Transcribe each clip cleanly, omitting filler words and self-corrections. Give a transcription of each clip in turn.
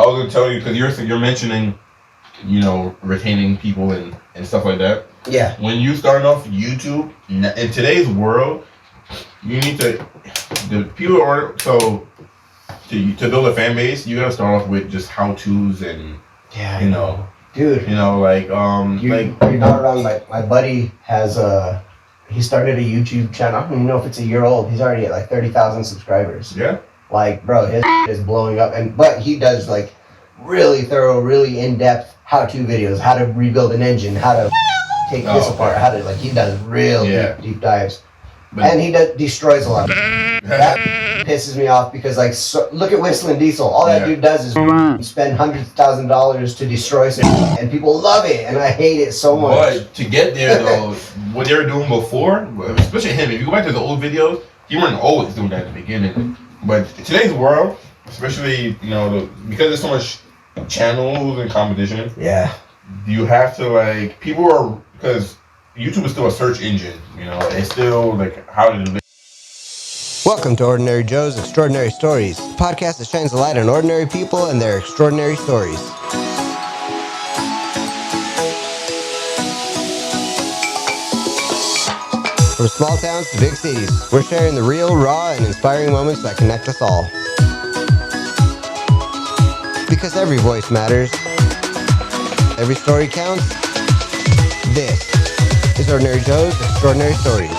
was gonna tell you because you're mentioning, retaining people and stuff like that. Yeah. When you start off YouTube in today's world, you need to the people are so to build a fan base. You gotta start off with just how tos and dude. You're not wrong. My buddy has he started a YouTube channel. I don't even know if it's a year old. He's already at like 30,000 subscribers. Yeah. Like, bro, his is blowing up, but he does like really thorough, really in-depth how-to videos, how to rebuild an engine, how to take this apart, how to he does real deep dives, and he destroys a lot. That pisses me off because look at Whistling Diesel. All that dude does is spend hundreds of $1,000s to destroy something, and people love it, and I hate it so much. But to get there though, what they were doing before, especially him, if you go back to the old videos, he wasn't always doing that at the beginning. But today's world, especially because there's so much channels and competition. Yeah. You have to people are because YouTube is still a search engine. It's still how to do. Welcome to Ordinary Joe's Extraordinary Stories, a podcast that shines a light on ordinary people and their extraordinary stories. From small towns to big cities, we're sharing the real, raw, and inspiring moments that connect us all. Because every voice matters. Every story counts. This is Ordinary Joe's Extraordinary Stories.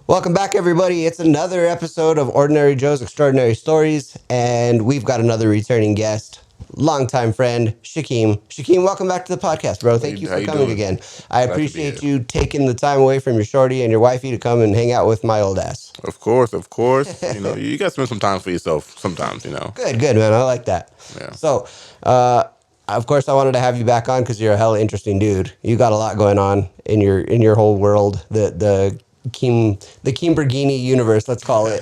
Welcome back, everybody. It's another episode of Ordinary Joe's Extraordinary Stories, and we've got another returning guest, longtime friend, Shakeem. Shakeem, welcome back to the podcast, bro. Thank you for coming again. I appreciate you taking the time away from your shorty and your wifey to come and hang out with my old ass. Of course. You got to spend some time for yourself sometimes, Good, man. I like that. Yeah. So, of course, I wanted to have you back on because you're a hella interesting dude. You got a lot going on in your whole world. The Kimberghini universe, let's call it.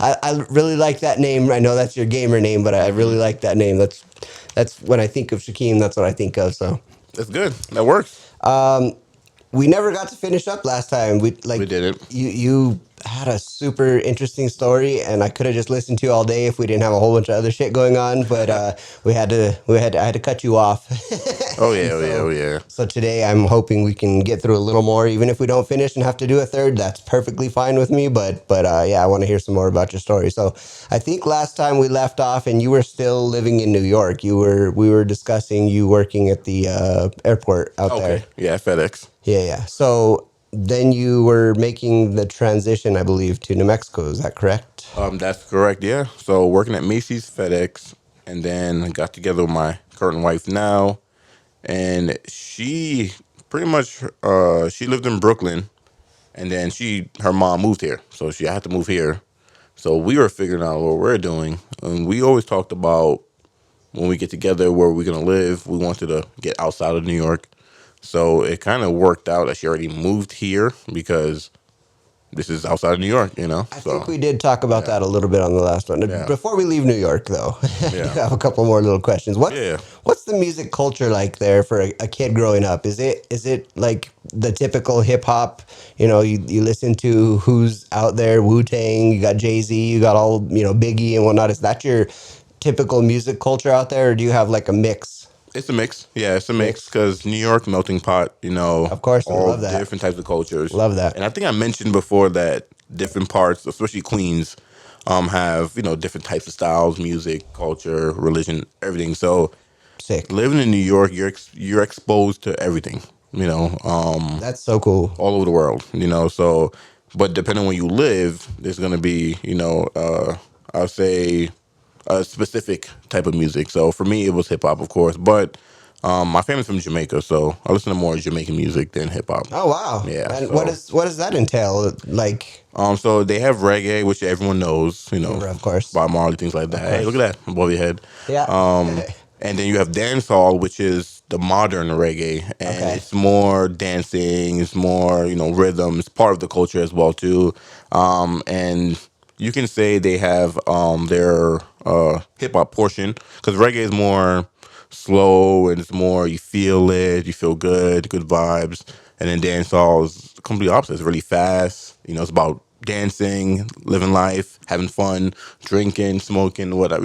I really like that name. I know that's your gamer name, but I really like that name. That's when I think of Shakeem, that's what I think of. So that's good. That works. We never got to finish up last time. We didn't. You had a super interesting story, and I could have just listened to you all day if we didn't have a whole bunch of other shit going on. But I had to cut you off. Oh yeah. So today I'm hoping we can get through a little more, even if we don't finish and have to do a third. That's perfectly fine with me. But I want to hear some more about your story. So I think last time we left off, and you were still living in New York. We were discussing you working at the airport out there. Yeah, FedEx. Yeah. So then you were making the transition, I believe, to New Mexico. Is that correct? That's correct, yeah. So working at Macy's, FedEx, and then I got together with my current wife now, and she pretty much, she lived in Brooklyn, and then her mom moved here, so she had to move here. So we were figuring out what we're doing, and we always talked about when we get together where we're going to live. We wanted to get outside of New York. So it kind of worked out that she already moved here because this is outside of New York, I think we did talk about that a little bit on the last one. Yeah. Before we leave New York, though, I have a couple more little questions. What's the music culture like there for a kid growing up? Is it like the typical hip hop? You listen to who's out there, Wu-Tang, you got Jay-Z, you got all, Biggie and whatnot. Is that your typical music culture out there, or do you have like a mix? It's a mix. Yeah, it's a mix because New York, melting pot, Of course, we all love that. Different types of cultures. Love that. And I think I mentioned before that different parts, especially Queens, have, different types of styles, music, culture, religion, everything. So sick. Living in New York, you're exposed to everything, That's so cool. all over the world, so, but depending on where you live, there's going to be, I'll say a specific type of music. So for me, it was hip hop, of course, but my family's from Jamaica, so I listen to more Jamaican music than hip hop. Oh wow! Yeah. And so, what does that entail? Like, so they have reggae, which everyone knows, of course, Bob Marley, things like that. Hey, look at that above your head. Yeah. And then you have dancehall, which is the modern reggae, and it's more dancing, it's more rhythm. It's part of the culture as well too, and you can say they have their hip hop portion because reggae is more slow and it's more you feel it, you feel good vibes, and then dancehall is completely opposite. It's really fast. It's about dancing, living life, having fun, drinking, smoking, whatever.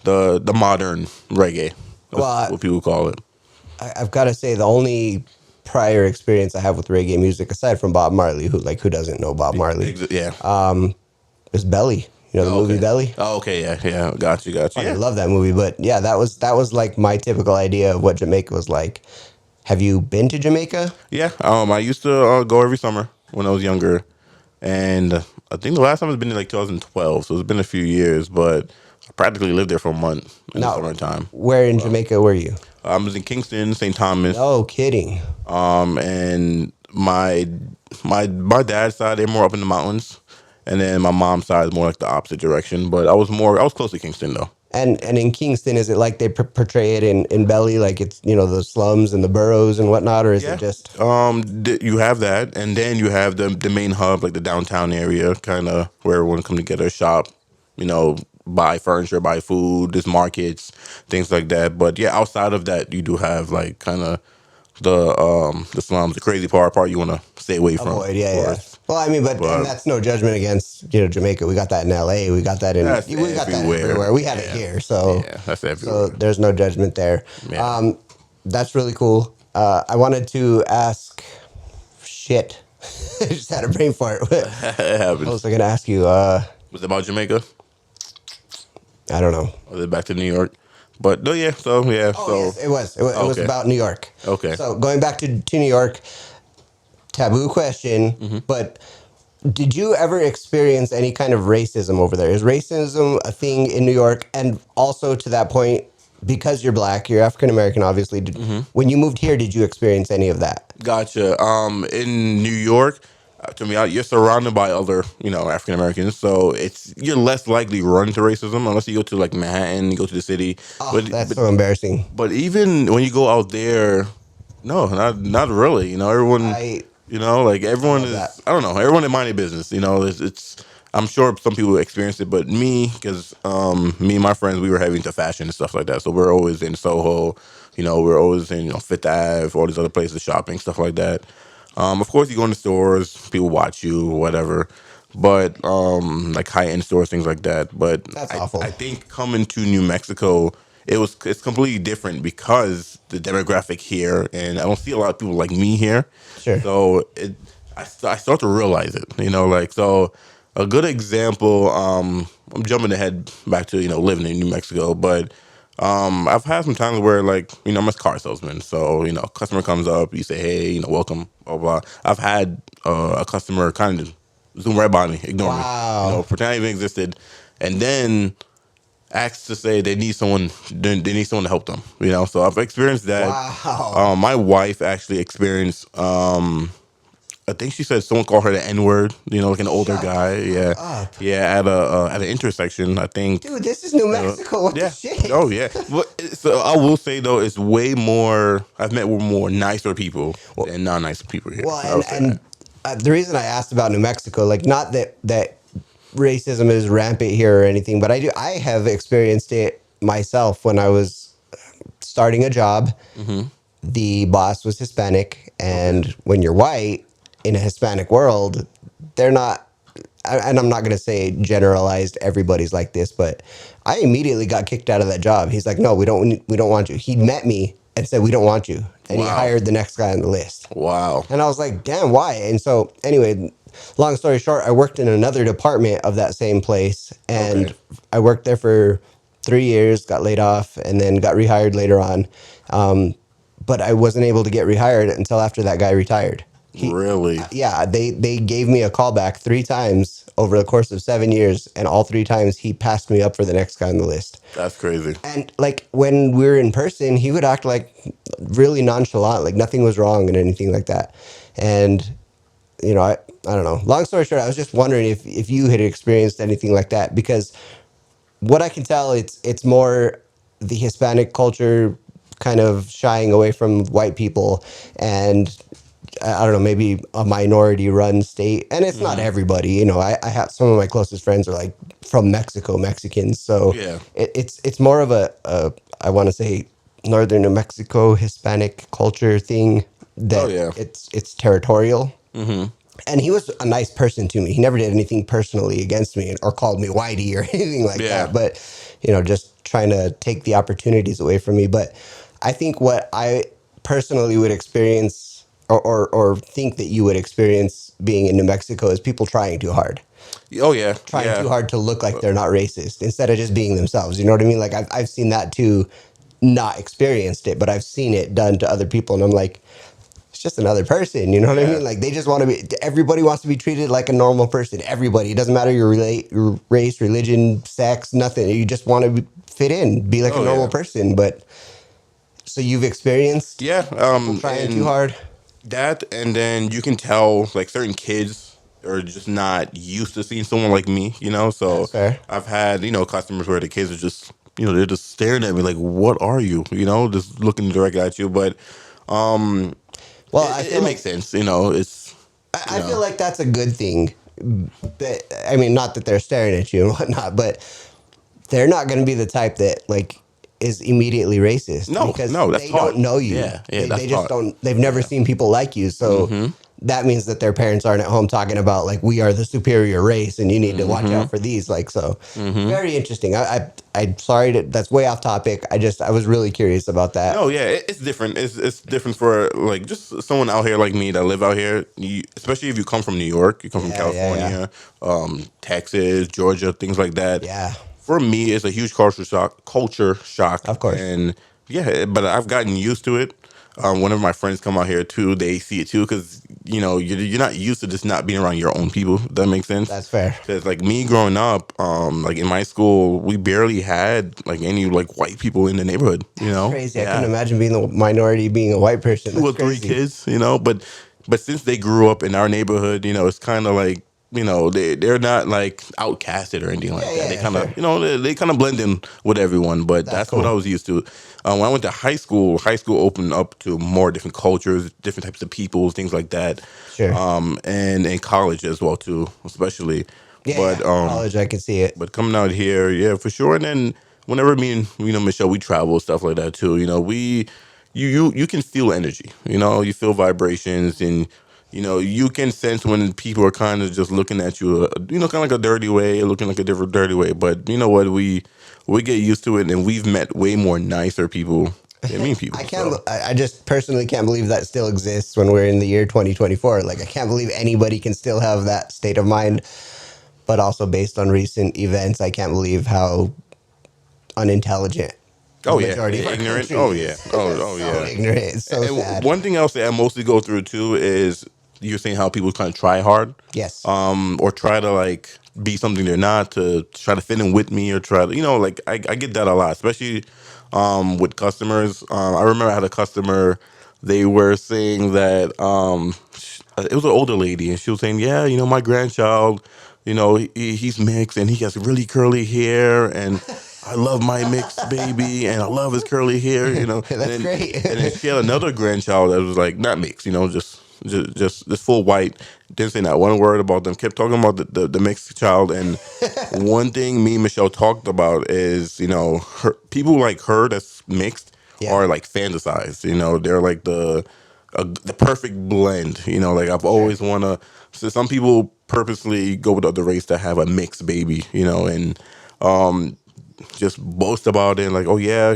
The modern reggae. That's Well, what people call it. I've got to say the only prior experience I have with reggae music, aside from Bob Marley, who doesn't know Bob Marley, Yeah. is Belly. You know the movie Okay. Belly. Oh, okay. Yeah. Got you. Fucking Yeah. love that movie. But yeah, that was like my typical idea of what Jamaica was like. Have you been to Jamaica? Yeah. I used to go every summer when I was younger, and I think the last time it's been in like 2012, so it's been a few years. But I practically lived there for a month in the No. summertime. Where in Jamaica were you? I was in Kingston, St. Thomas, No kidding. and my dad's side they're more up in the mountains, and then my mom's side is more like the opposite direction. But I was close to Kingston though. And in Kingston, is it like they portray it in Belly, like it's the slums and the boroughs and whatnot, or is it Yeah. just You have that, and then you have the main hub, like the downtown area, kind of where everyone come together, shop, buy furniture, buy food, there's markets, things like that. But yeah, outside of that, you do have like kind of the slums, the crazy part you want to stay away from, avoid? of Yeah, yeah. course. Well, I mean, and But that's no judgment against Jamaica. We got that in L.A. We got that that's we got that everywhere. everywhere. We have it Yeah. here, so Yeah, that's so everywhere. there's no judgment there. Yeah. That's really cool. I wanted to ask. Shit, I just had a brain fart. It What happens. was I gonna ask you? Was it about Jamaica? I don't know. Or is it back to New York? But no, yeah. So yeah. Oh So yes, it was. It was okay. about New York. Okay. So going back to New York, taboo question, Mm-hmm. but did you ever experience any kind of racism over there? Is racism a thing in New York? And also to that point, because you're black, you're African American, obviously. When you moved here, did you experience any of that? Gotcha. In New York, to me, you're surrounded by other, African Americans, so you're less likely to run into racism unless you go to like Manhattan, you go to the city. Oh, But that's but so embarrassing. but even when you go out there, no, not really. Everyone, I like everyone love that. is. I don't know. Everyone in mind their business. It's. I'm sure some people experience it, but because me and my friends, we were heavy into fashion and stuff like that. So we're always in Soho. We're always in Fifth Ave, all these other places, shopping, stuff like that. Of course, you go in the stores, people watch you, whatever. But like high end stores, things like that. But That's I, awful. I think coming to New Mexico, it's completely different because the demographic here, and I don't see a lot of people like me here. Sure. So I start to realize it. Like so. A good example. I'm jumping ahead back to living in New Mexico, but I've had some times where like I'm a car salesman, so a customer comes up, you say hey, welcome, blah blah. I've had a customer kind of zoom right by me, ignore me, Wow. pretend I even existed, and then ask to say they need someone. They need someone to help them. So I've experienced that. Wow. My wife actually experienced. I think she said someone called her the N word. Like an older Shut guy. Yeah, up. yeah. At an intersection, I think. Dude, this is New Mexico. What the Yeah. shit? Oh yeah. But so I will say though, it's way more. I've met with more nicer people than non-nice people here. Well, I would say that. the reason I asked about New Mexico, like, not that racism is rampant here or anything, but I have experienced it myself when I was starting a job. Mm-hmm. The boss was Hispanic, and when you're white in a Hispanic world, they're not. And I'm not going to say generalized everybody's like this, but I immediately got kicked out of that job. He's like, "No, we don't want you." He met me and said, "We don't want you," and he Wow. hired the next guy on the list. Wow. And I was like, "Damn, why?" And so anyway, long story short, I worked in another department of that same place, and Okay. I worked there for 3 years, got laid off, and then got rehired later on. But I wasn't able to get rehired until after that guy retired. Really? Yeah, they gave me a call back 3 times over the course of 7 years, and all 3 times he passed me up for the next guy on the list. That's crazy. And like when we were in person, he would act like really nonchalant, like nothing was wrong and anything like that. And I don't know. Long story short, I was just wondering if you had experienced anything like that, because what I can tell, it's more the Hispanic culture kind of shying away from white people, and I don't know, maybe a minority run state. And it's not everybody. I have some of my closest friends are like from Mexico, Mexicans. So Yeah. it's more of a I want to say northern New Mexico Hispanic culture thing Oh that yeah. it's territorial. Mm-hmm. And he was a nice person to me. He never did anything personally against me or called me whitey or anything like that. But, just trying to take the opportunities away from me. But I think what I personally would experience or think that you would experience being in New Mexico is people trying too hard. Oh yeah, Trying too hard to look like they're not racist instead of just being themselves. You know what I mean? Like I've seen that too, not experienced it, but I've seen it done to other people. And I'm like, it's just another person. You know what I mean? Like they just want to be, everybody wants to be treated like a normal person. Everybody. It doesn't matter your race, religion, sex, nothing. You just want to fit in, be like a normal person. But so you've experienced people trying too hard? That, and then you can tell like certain kids are just not used to seeing someone like me, So That's fair. I've had customers where the kids are just they're just staring at me like, "What are you?" Just looking directly at you. But well, I feel it like, makes sense, It's I feel like that's a good thing. That I mean, not that they're staring at you and whatnot, but they're not going to be the type that like is immediately racist because that's they hard. don't know you. Yeah, They that's just hard. don't. They've never seen people like you, so that means that their parents aren't at home talking about like we are the superior race and you need to watch out for these. Like so, very interesting. I'm sorry that's way off topic. I was really curious about that. No, yeah, it's different. It's different for like just someone out here like me that live out here. Especially if you come from New York, you come from California, Texas, Georgia, things like that. Yeah. For me, it's a huge culture shock. Culture shock, Of course. and yeah, but I've gotten used to it. Whenever my friends come out here too, they see it too because you're not used to just not being around your own people. If that makes sense. That's fair. Because like me growing up, like in my school, we barely had like any like white people in the neighborhood. Crazy. I couldn't imagine being the minority, being a white person. Two or three kids, but since they grew up in our neighborhood, it's kind of like they're not like outcasted or anything like that. They kind of they kind of blend in with everyone. But that's cool. what I was used to. When I went to high school opened up to more different cultures, different types of people, things like that. Sure. And in college as well too, especially. Yeah, but college, I can see it. But coming out here, yeah, for sure. And then whenever me and Michelle, we travel stuff like that too. You can feel energy. You feel vibrations, and you can sense when people are kind of just looking at you, kind of like a dirty way, looking like a different dirty way. But you know what, we get used to it, and we've met way more nicer people than mean people. I just personally can't believe that still exists when we're in the year 2024. Like I can't believe anybody can still have that state of mind. But also based on recent events, I can't believe how unintelligent. Ignorant. Oh yeah. So ignorant. It's so sad. One thing else that I mostly go through too is you're saying how people kind of try hard. Yes. Or try to like be something they're not to try to fit in with me or try to like I get that a lot, especially with customers. I remember I had a customer. They were saying that it was an older lady, and she was saying, "Yeah, my grandchild, he's mixed and he has really curly hair, and I love my mixed baby, and I love his curly hair, That's great. And then she had another grandchild that was like not mixed, just full white. Didn't say not one word about them. Kept talking about the mixed child. And one thing me and Michelle talked about is her people like her that's mixed are like fantasized. They're like the perfect blend. Like I've always wanna. So some people purposely go with the other race that have a mixed baby. And just boast about it, like, oh yeah,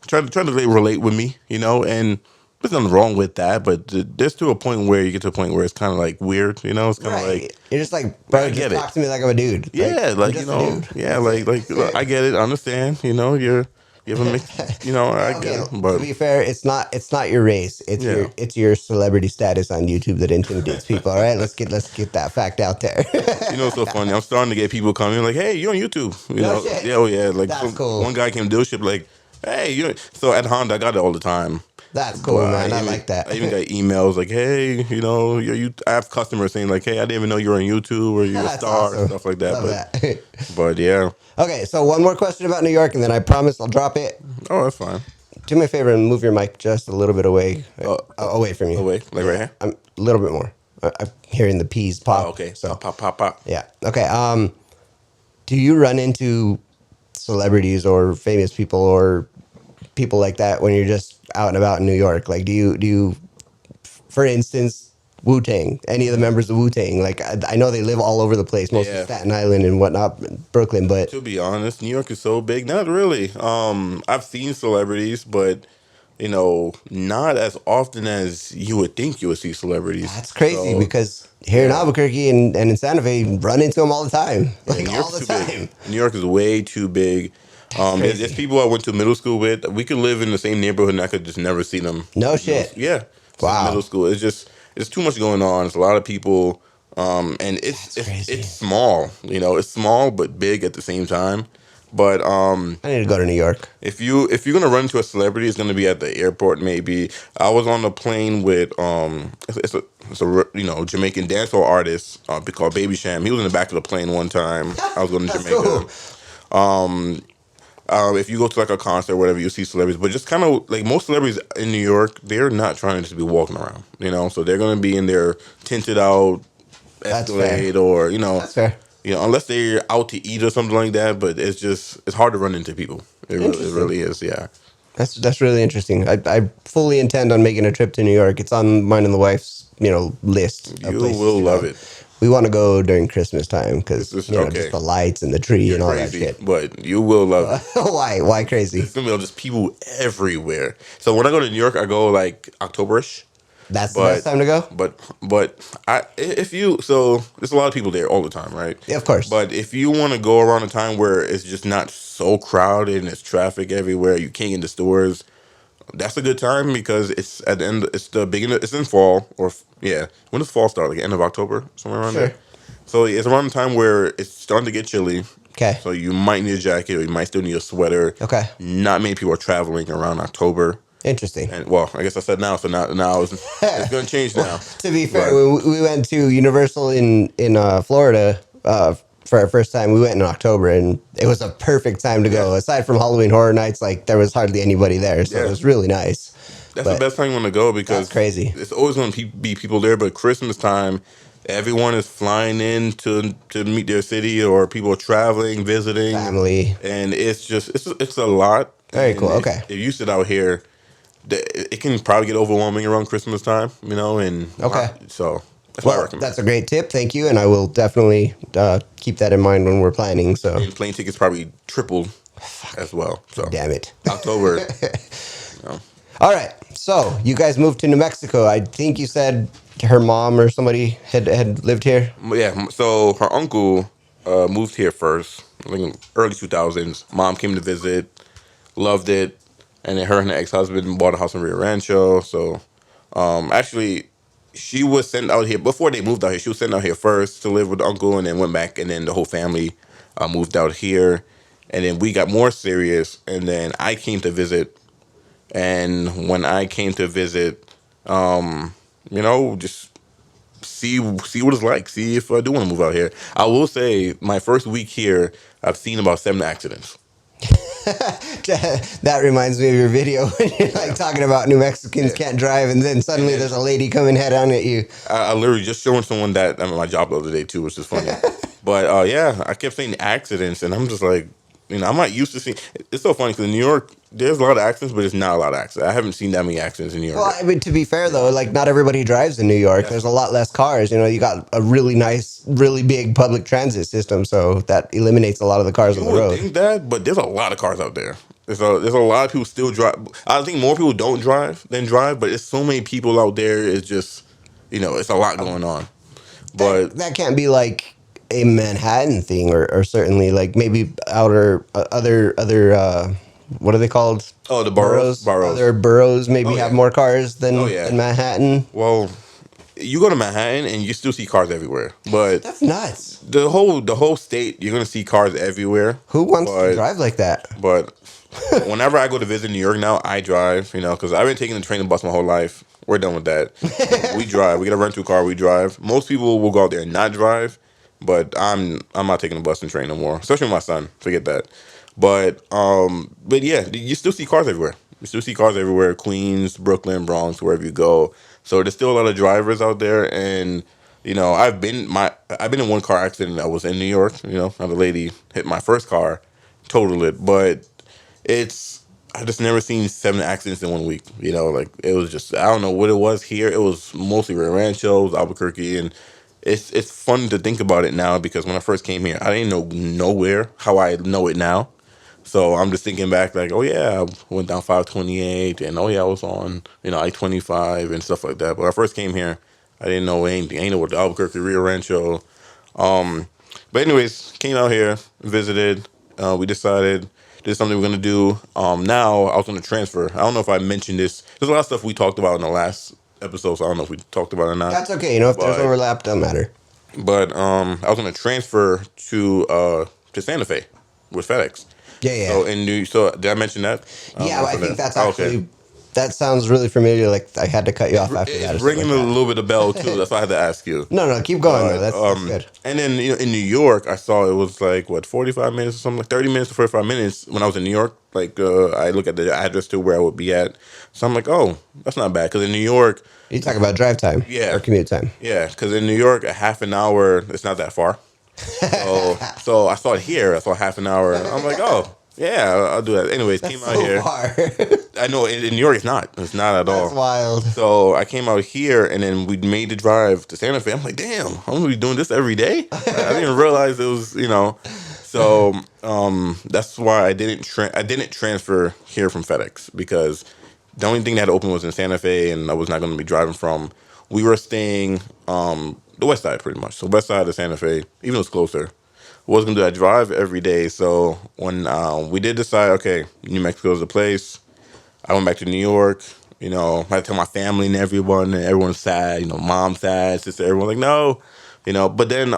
try to relate with me, and there's nothing wrong with that, but there's to a point where you get to a point where it's kind of like weird, it's kind of like you're just like, bro, just talk to me like I'm a dude. Yeah, like I'm just a dude. yeah, like I get it, I understand, you have a mix, I get it. But to be fair, it's not your race. It's your celebrity status on YouTube that intimidates people. All right, let's get that fact out there. It's so funny. I'm starting to get people coming like, hey, you're on YouTube. Shit. Yeah, oh yeah. Like cool. One guy came to dealership like, hey, so at Honda I got it all the time. That's cool, man. I like that. I even got emails like, hey, I have customers saying like, hey, I didn't even know you were on YouTube or you're a star and stuff like that. Love that. But yeah. Okay, so one more question about New York, and then I promise I'll drop it. Oh, that's fine. Do me a favor and move your mic just a little bit away, away from you. Away, like right here. I'm a little bit more. I'm hearing the peas pop. Oh, okay. So Pop. Yeah. Okay. Do you run into celebrities or famous people or people like that when you're just out and about in New York? Like, do you, for instance, Wu-Tang, any of the members of Wu-Tang. Like I know they live all over the place, mostly Yeah. Staten Island and whatnot, Brooklyn. But To be honest, New York is so big. Not really. I've seen celebrities, but not as often as you would think you would see celebrities. that's crazy So because here in yeah, Albuquerque and in Santa Fe, run into them all the time, yeah, like New York all is the too big. time. New York is way too big. That's There's crazy. people I went to middle school with. We could live in the same neighborhood, and I could just never see them No since shit. yeah, since middle Wow, school. It's too much going on. It's a lot of people, and it's that's it's crazy. it's small. It's small but big at the same time. But I need to go to New York. if you're gonna run into a celebrity, it's gonna be at the airport. Maybe I was on a plane with it's a Jamaican dancehall artist called Baby Sham. He was in the back of the plane one time. I was going to That's Jamaica. cool. If you go to like a concert or whatever, you see celebrities, but just kind of like most celebrities in New York, they're not trying to just be walking around, so they're gonna be in their tinted out That's fair. Escalade or That's fair. unless they're out to eat or something like that. But it's hard to run into people. It Interesting. really is. Yeah, That's really interesting. I fully intend on making a trip to New York. It's on mine and the wife's list of you places will to love go. it. We want to go during Christmas time It's because just just okay. the lights and the tree You're and all that crazy, shit. but you will love it. Why crazy? It's gonna be just people everywhere. So when I go to New York, I go like Octoberish. That's the best But time to go. but if you so there's a lot of people there all the time, right? Yeah, of course. But if you want to go around a time where it's just not so crowded and there's traffic everywhere, you can't get into stores. That's a good time because it's at the end. It's the beginning. It's in fall yeah. When does fall start? Like end of October, somewhere around Sure. there. So it's around the time where it's starting to get chilly. Okay. So you might need a jacket or you might still need a sweater. Okay. Not many people are traveling around October. Interesting. And well, I guess I said now, so now it's going to change now. To be fair, But we went to Universal in Florida for our first time. We went in October, and it was a perfect time to go. Yeah. Aside from Halloween Horror Nights, like there was hardly anybody there, so Yeah. it was really nice. that's But the best time you want to go because that's crazy. it's always going to be people there. But Christmas time, everyone is flying in to meet their city, or people are traveling, visiting, Family. and it's a lot. Very And cool. Okay. if you sit out here, it can probably get overwhelming around Christmas time, and Okay. so that's what I Well, recommend. that's a great tip. Thank you, and I will definitely keep that in mind when we're planning. So, And plane tickets probably tripled as well. So damn it. October. All right. So, you guys moved to New Mexico. I think you said her mom or somebody had lived here. Yeah, so her uncle moved here first, I think early 2000s. Mom came to visit, loved it, and then her and her ex-husband bought a house in Rio Rancho. So, actually, she was sent out here before they moved out here. She was sent out here first to live with the uncle, and then went back, and then the whole family moved out here, and then we got more serious, and then I came to visit, and when I came to visit, just see what it's like. See if I do want to move out here. I will say my first week here, I've seen about 7 accidents. That reminds me of your video when you're like talking about New Mexicans can't drive, and then suddenly there's a lady coming head on at you. I literally just showing someone that I'm at my job the other day too, which is funny. But yeah, I kept saying accidents, and I'm just like, I'm not used to seeing. It's so funny because in New York, there's a lot of accidents, but it's not a lot of accidents. I haven't seen that many accidents in New York. Well, I mean, to be fair though, like not everybody drives in New York. Yeah. There's a lot less cars. You got a really nice, really big public transit system, so that eliminates a lot of the cars on You the would road. think that, but there's a lot of cars out there. There's a lot of people still drive. I think more people don't drive than drive, but it's so many people out there. It's just, it's a lot going on. But That can't be like a Manhattan thing, or certainly like maybe outer other what are they called? oh, the boroughs. Other boroughs maybe Oh, have yeah. more cars than, Oh, yeah. than Manhattan. Well, you go to Manhattan and you still see cars everywhere. But That's nuts. the whole state, you're gonna see cars everywhere. Who wants to But- drive like that? But whenever I go to visit New York now, I drive. Because I've been taking the train and bus my whole life. We're done with that. We drive. We get a rental car. We drive. Most people will go out there and not drive, but I'm not taking the bus and train no more. Especially my son. Forget that. But yeah, you still see cars everywhere. You still see cars everywhere. Queens, Brooklyn, Bronx, wherever you go. So there's still a lot of drivers out there, and I've been in one car accident. I was in New York. Another lady hit my first car, totaled it. But it's I just never seen 7 accidents in 1 week. Like it was just I don't know what it was here. It was mostly Rio Rancho, Albuquerque, and it's fun to think about it now because when I first came here, I didn't know nowhere how I know it now. So I'm just thinking back, like, oh yeah, I went down 528, and oh yeah, I was on I-25 and stuff like that. But when I first came here, I didn't know anything. I didn't know what the Albuquerque, Rio Rancho. Um, but anyways, came out here, visited. We decided this is something we're gonna do. Now I was gonna transfer. I don't know if I mentioned this. There's a lot of stuff we talked about in the last episode, so I don't know if we talked about it or not. That's okay. If there's But overlap, doesn't matter. I was gonna transfer to Santa Fe with FedEx. Yeah, yeah. So did I mention that? Yeah, I think that's Oh, okay. actually that sounds really familiar. Like I had to cut you off after that. It's Or ringing something a like little bit of bell too. That's why I had to ask you. that. No, keep going though. That's good. And then in New York, I saw it was like what 45 minutes or something, like 30 minutes to 45 minutes. When I was in New York, like I look at the address to where I would be at, so I'm like, oh, that's not bad. Because in New York, You talk about drive time, Yeah. or commute time. yeah, because in New York, a half an hour, it's not that far. So I saw it here. I saw half an hour. I'm like, oh. Yeah, I'll do that. Anyways, came out So here. far. I know in New York it's not. It's not at all. That's wild. So I came out here and then we made the drive to Santa Fe. I'm like, damn, I'm gonna be doing this every day. I didn't realize it was, So that's why I didn't transfer here from FedEx because the only thing that had open was in Santa Fe and I was not gonna be driving from. We were staying the west side pretty much. So west side of Santa Fe, even though it's closer. Was gonna do that drive every day. So when we did decide, okay, New Mexico is the place. I went back to New York. I had to tell my family and everyone's sad. Mom sad, sister, everyone like no. But then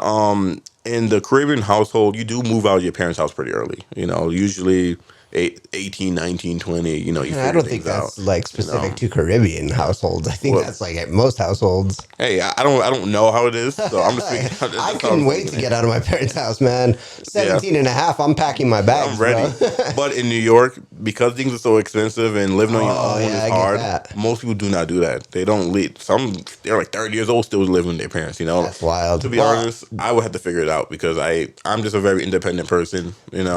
in the Caribbean household, you do move out of your parents' house pretty early. Usually 18, 19, 20. You figure I don't think things that's out. like specific to Caribbean households. I think that's like at most households. Hey, I don't know how it is, so I'm just speaking. I couldn't wait to get out of my parents' house, man. 17 and a half, I'm packing my bags. I'm ready. Bro. But in New York, because things are so expensive and living on your own yeah, I is get hard, that. most people do not do that. They don't leave. They're like 30 years old still living with their parents, That's wild. To be honest, I would have to figure it out because I'm just a very independent person, and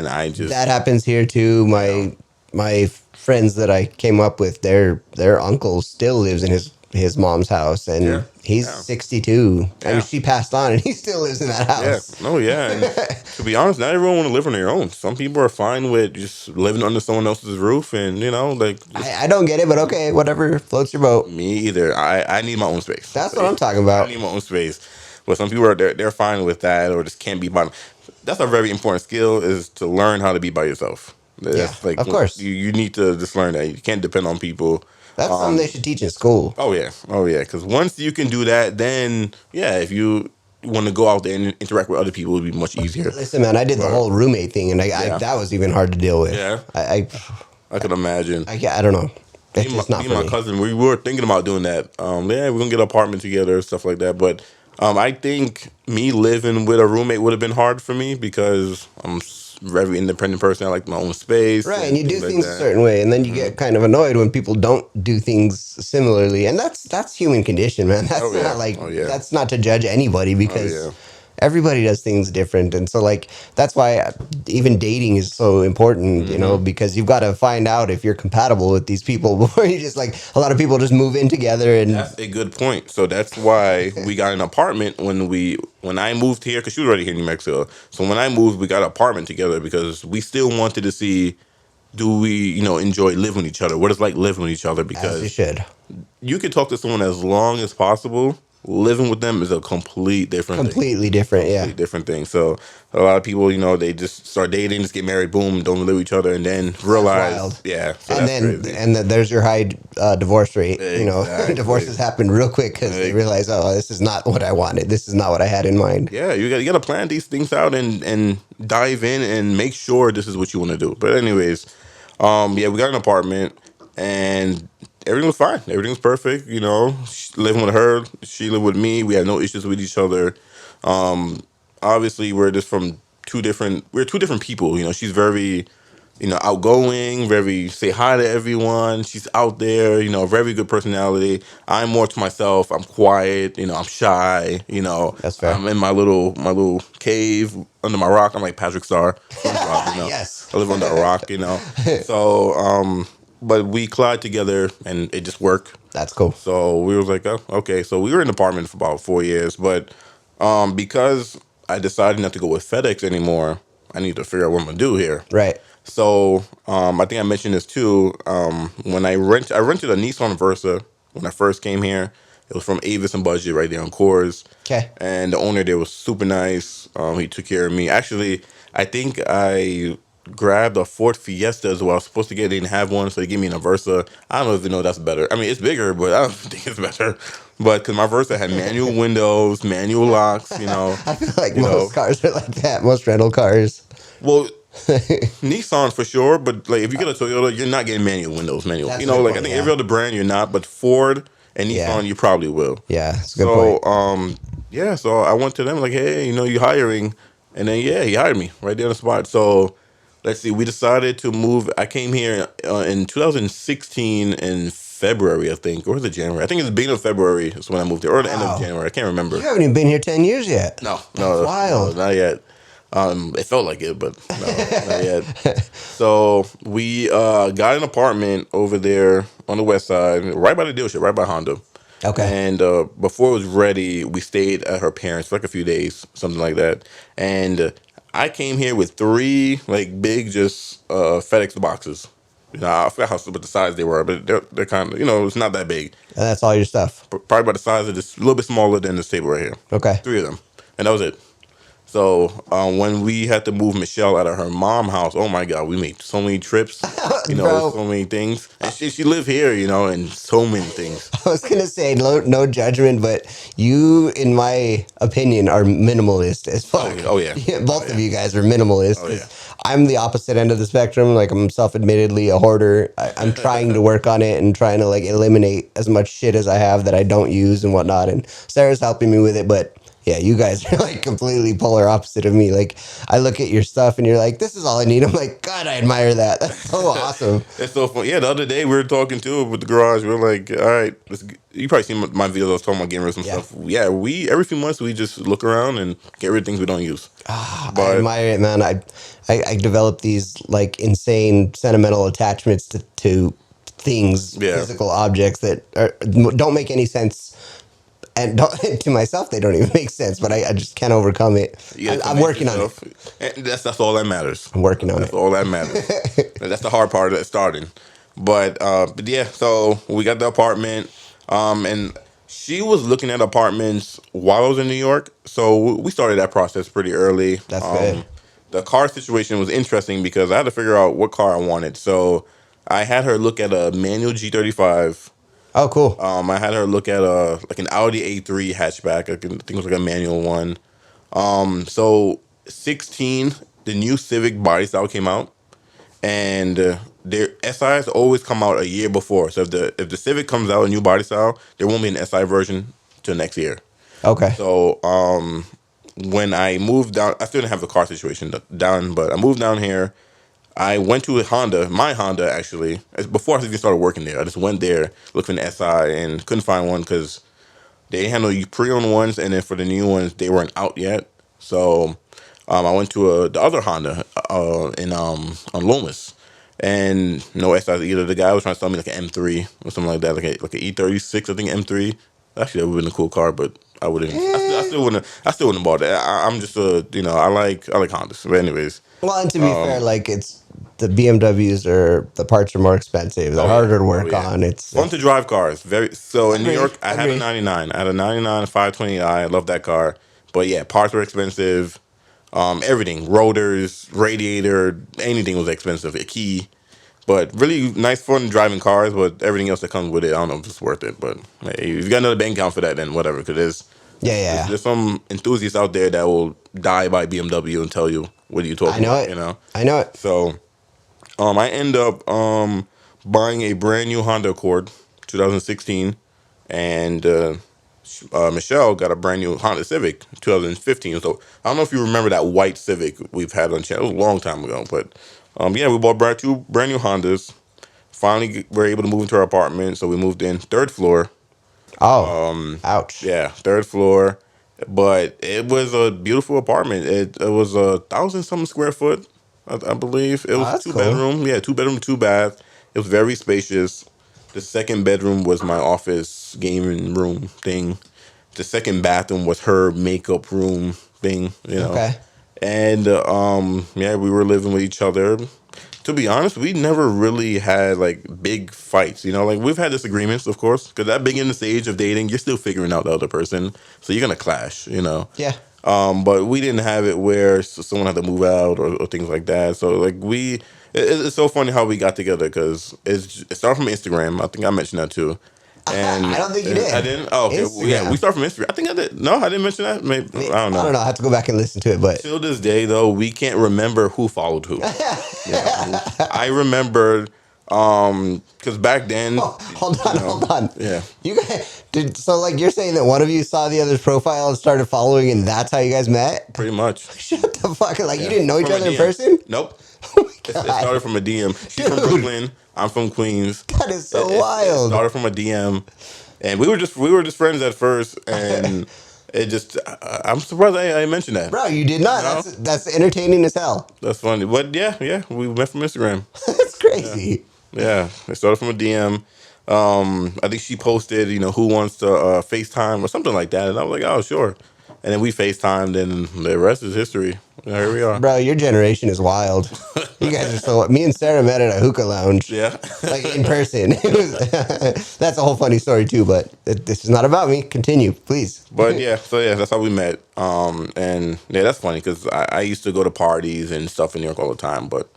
I just... That happens here too. My friends that I came up with, their uncle still lives in his mom's house, and he's 62. I mean, she passed on, and he still lives in that house. Yeah. Oh, yeah. And to be honest, not everyone want to live on their own. Some people are fine with just living under someone else's roof, and I don't get it, but okay, whatever floats your boat. Me either. I need my own space. That's what I'm talking about. I need my own space. But some people they're fine with that, or just can't be by. That's a very important skill is to learn how to be by yourself. That's of course. You need to just learn that you can't depend on people. That's something they should teach in school. Oh yeah. Because once you can do that, then if you want to go out there and interact with other people, it would be much easier. Listen, man, I did the whole roommate thing, and I that was even hard to deal with. Yeah. I could imagine. I don't know. It's just not me for and my me. cousin, we were thinking about doing that. We're gonna get an apartment together, stuff like that. But I think me living with a roommate would have been hard for me because I'm a very independent person. I like my own space. Right, and you do like things that. a certain way, and then you get kind of annoyed when people don't do things similarly, and that's human condition, man. That's not like that's not to judge anybody because everybody does things different, and so like that's why even dating is so important, because you've got to find out if you're compatible with these people before you just like a lot of people just move in together. And That's a good point. So that's why we got an apartment when I moved here because she was already here in New Mexico. So when I moved, we got an apartment together because we still wanted to see. Do we, enjoy living with each other? What it's like living with each other? Because as you should. You can talk to someone as long as possible. Living with them is a completely different thing. So a lot of people, they just start dating, just get married, boom, don't live with each other, and then realize, so and then crazy. There's your high divorce rate. Exactly. Divorces happen real quick because they realize, oh, this is not what I wanted. This is not what I had in mind. Yeah, you got to plan these things out and dive in and make sure this is what you want to do. But anyways, we got an apartment and everything was fine. Everything was perfect. Living with her, she lived with me. We had no issues with each other. Obviously, we're just from two different people. She's very outgoing, very say hi to everyone. She's out there, very good personality. I'm more to myself. I'm quiet, I'm shy, That's fair. I'm in my little cave under my rock. I'm like Patrick Star, SpongeBob, Yes. I live under a rock, So, but we collide together and it just worked. That's cool. So we was like, oh, okay. So we were in the apartment for about 4 years, but because I decided not to go with FedEx anymore, I need to figure out what I'm gonna do here. Right. So I think I mentioned this too. When I rented a Nissan Versa when I first came here. It was from Avis and Budget right there on Coors. Okay. And the owner there was super nice. He took care of me. Actually, I think I grabbed a Ford Fiesta as well. I was supposed to get it, didn't have one, so they gave me a Versa. I don't know if that's better. I mean, it's bigger, but I don't think it's better. But because my Versa had manual windows, manual locks, I feel like you most cars are like that. Most rental cars. Well, Nissan for sure, but like if you get a Toyota, you're not getting manual windows, manual. That's a Like good I point, think yeah. every other brand you're not, but Ford and Nissan Yeah. you probably will. Yeah, that's a good So point. yeah, so I went to them like, hey, you hiring, and then yeah, he hired me right there on the spot. So let's see, we decided to move. I came here in 2016 in February, I think, or was it January? I think it's the beginning of February is when I moved here, or the end of Wow. January. I can't remember. You haven't even been here 10 years yet. No, That's no, wild. not yet. It felt like it, but no, not yet. So we got an apartment over there on the west side, right by the dealership, right by Honda. Okay. And before it was ready, we stayed at her parents for like a few days, something like that. And I came here with three like big, just FedEx boxes. I forgot what the size they were, but they're kind of it's not that big. And that's all your stuff. Probably about the size of this, a little bit smaller than this table right here. Okay. Three of them, and that was it. So when we had to move Michelle out of her mom house, oh my God, we made so many trips, Bro. so many things. And she lived here, and so many things. I was gonna say no judgment, but you, in my opinion, are minimalist as fuck. Oh yeah. Both of you guys are minimalist. Oh, yeah. I'm the opposite end of the spectrum. Like I'm self-admittedly a hoarder. I'm trying to work on it and trying to like eliminate as much shit as I have that I don't use and whatnot. And Sarah's helping me with it, but yeah, you guys are like completely polar opposite of me. Like I look at your stuff and you're like, this is all I need. I'm like, God, I admire that. That's so awesome. It's so fun. Yeah, the other day we were talking too with the garage. We were like, all right, you probably seen my videos. I was talking about getting rid of some Yeah. stuff. Yeah, we every few months we just look around and get rid of things we don't use. I admire it, man. I develop these like insane sentimental attachments to things, Yeah. physical objects that don't make any sense. And to myself, they don't even make sense, but I just can't overcome it. You gotta I'm convince working on it. yourself. And that's all that matters. I'm working on That's it. all that matters. That's the hard part of starting. But yeah, so we got the apartment, and she was looking at apartments while I was in New York. So we started that process pretty early. That's good. The car situation was interesting because I had to figure out what car I wanted. So I had her look at a manual G35. Oh, cool. I had her look at like an Audi A3 hatchback. I think it was like a manual one. So 16, the new Civic body style came out, and their SIs always come out a year before. So if the Civic comes out a new body style, there won't be an SI version till next year. Okay. So when I moved down, I still didn't have the car situation down, but I moved down here. I went to a Honda, my Honda actually, before I even started working there. I just went there, looked for an SI, and couldn't find one because they had no pre-owned ones, and then for the new ones, they weren't out yet. So I went to the other Honda in on Lomas, and no SIs either. The guy was trying to sell me like an M3 or something like that, like an E36, I think M3. Actually, that would have been a cool car, but I wouldn't. I still wouldn't. I still wouldn't have bought that. I'm just I like Hondas. But anyways. Well, and to be fair, like it's the BMWs are the parts are more expensive. They're harder to work on. It's fun to drive cars. So in New Agreed, York, I had a 99. I had a 99 520i. I love that car. But yeah, parts were expensive. Everything, rotors, radiator, anything was expensive. A key. But really nice fun driving cars, but everything else that comes with it, I don't know if it's worth it. But hey, if you got another bank account for that, then whatever. Because there's some enthusiasts out there that will die by BMW and tell you, what are you talking about? I know it. So I end up buying a brand new Honda Accord, 2016, and Michelle got a brand new Honda Civic, 2015. So I don't know if you remember that white Civic we've had on channel. It was a long time ago, but Yeah, we bought two brand new Hondas. Finally, we were able to move into our apartment, so we moved in third floor. Oh, ouch. Yeah, third floor, but it was a beautiful apartment. It was 1,000 something square foot, I believe. It Oh, was that's two cool. bedroom. Yeah, 2 bedroom, 2 bath. It was very spacious. The second bedroom was my office gaming room thing. The second bathroom was her makeup room thing. Okay. And yeah, we were living with each other. To be honest, we never really had like big fights. Like we've had disagreements, of course, because that beginning stage of dating, you're still figuring out the other person, so you're gonna clash. Yeah. But we didn't have it where someone had to move out or things like that. So like it's so funny how we got together because it started from Instagram. I think I mentioned that too. And I don't think you did. I didn't. Oh, okay. Well, yeah, we Instagram. start from Instagram. I think I did. No, I didn't mention that. Maybe I don't I know. don't know. I have to go back and listen to it, but Till this day, though, we can't remember who followed who. I remembered, because back then, oh, hold on. yeah, You guys did so like you're saying that one of you saw the other's profile and started following, and that's how you guys met? pretty much. Shut the fuck! Like you Yeah. didn't know each From a other in DM. person? Nope. Oh my It god, started from a DM. She's from Dude. Brooklyn. I'm from Queens. that is so It wild. started from a DM, and we were just friends at first, and it just I'm surprised I mentioned that. Bro, you did not. No? That's entertaining as hell. That's funny, but yeah, we met from Instagram. That's crazy. Yeah, it started from a DM. I think she posted, who wants to FaceTime or something like that, and I was like, oh, sure. And then we FaceTimed, and the rest is history. Here we are. Bro, your generation is wild. You guys are so. Me and Sarah met at a hookah lounge. Yeah. Like in person. That's a whole funny story too, but this is not about me. Continue, please. But yeah, so yeah, that's how we met. And yeah, that's funny because I used to go to parties and stuff in New York all the time, but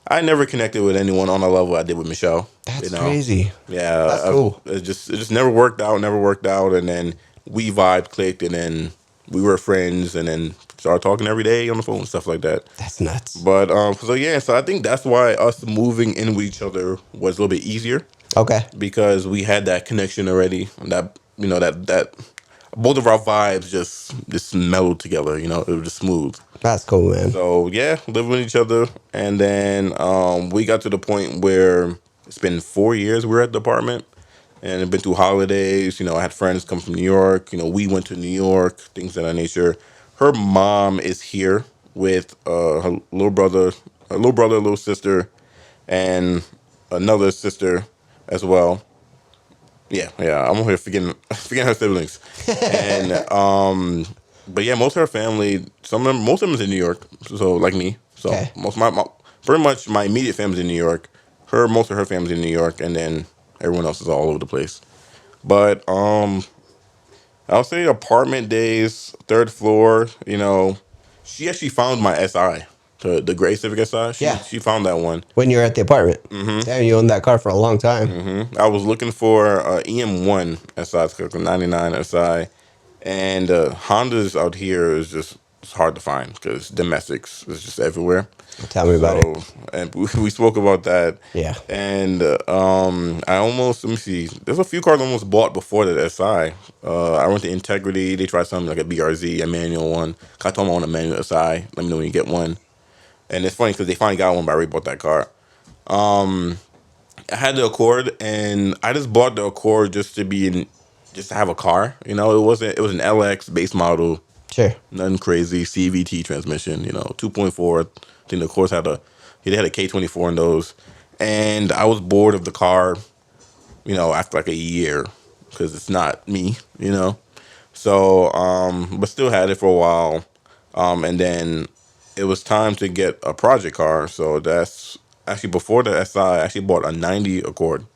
I never connected with anyone on a level I did with Michelle. That's crazy. Yeah, That's cool. it just never worked out, and then we vibe clicked, and then we were friends, and then started talking every day on the phone and stuff like that. That's nuts. But so yeah, so I think that's why us moving in with each other was a little bit easier Okay. because we had that connection already, and that both of our vibes just mellowed together. It was just smooth. That's cool, man. So yeah, living with each other, and then we got to the point where it's been 4 years we're at the apartment, and it's been through holidays. I had friends come from New York. We went to New York, things of that nature. Her mom is here with her little sister, and another sister as well. Yeah, I'm over here forgetting her siblings, and but yeah, most of her family, most of them is in New York, so like me, so Okay. most of pretty much my immediate family's in New York. Most of her family's in New York, and then everyone else is all over the place. But I'll say apartment days, third floor. She actually found my SI, the gray Civic SI. Yeah. She found that one. When you're at the apartment. Mm-hmm. Damn, you owned that car for a long time. I was looking for EM1 SI, it's a 99 SI, and Hondas out here is just it's hard to find because domestics is just everywhere. Tell me about it. And we spoke about that. Yeah. And I almost, let me see, there's a few cars I almost bought before that SI. I went to Integrity. They tried something like a BRZ, a manual one. I told them I want a manual SI. Let me know when you get one. And it's funny because they finally got one, but I already bought that car. I had the Accord, and I just bought the Accord just to have a car. It was an LX base model, Sure. nothing crazy. CVT transmission, 2.4. I think the Accords they had a K24 in those, and I was bored of the car, after like a year because it's not me. So, but still had it for a while, and then it was time to get a project car. So that's actually before the SI. I actually bought a '90 Accord.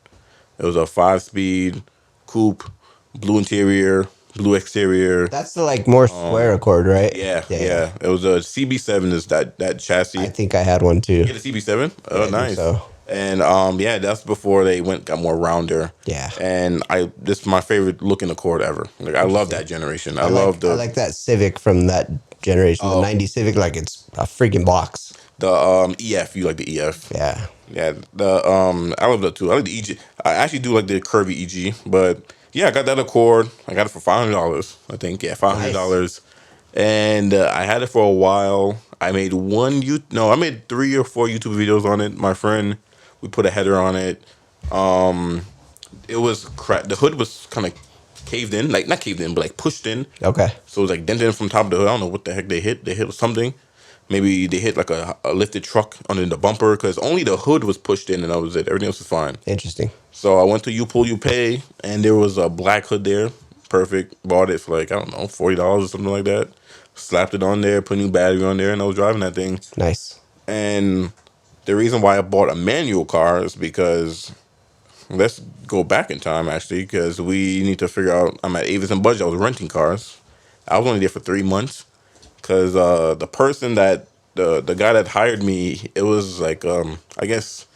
It was a 5-speed coupe, blue interior, blue exterior. That's the like more square Accord, right? Yeah. It was a CB7 is that chassis. I think I had one too. You get a CB7? Oh, Yeah, I think nice. so. And yeah, that's before they got more rounder. Yeah. And this is my favorite looking Accord ever. Like I love that generation. I love I like that Civic from that generation, the '90 Civic. Like it's a freaking box. the EF. You like the EF? Yeah. Yeah. I love that too. I like the EG. I actually do like the curvy EG, but yeah, I got that Accord. I got it for $500. I think $500. And I had it for a while. I made I made 3 or 4 YouTube videos on it. My friend, we put a header on it. It was the hood was kind of caved in, like not caved in, but like pushed in. Okay. So it was like dented from top of the hood. I don't know what the heck they hit. They hit something. Maybe they hit like a lifted truck under the bumper because only the hood was pushed in and that was it. Everything else was fine. Interesting. So I went to You Pull You Pay and there was a black hood there. Perfect. Bought it for like, I don't know, $40 or something like that. Slapped it on there, put a new battery on there, and I was driving that thing. Nice. And the reason why I bought a manual car is because let's go back in time actually, because we need to figure out. I'm at Avis and Budget. I was renting cars. I was only there for 3 months because the person that the guy that hired me, it was like I guess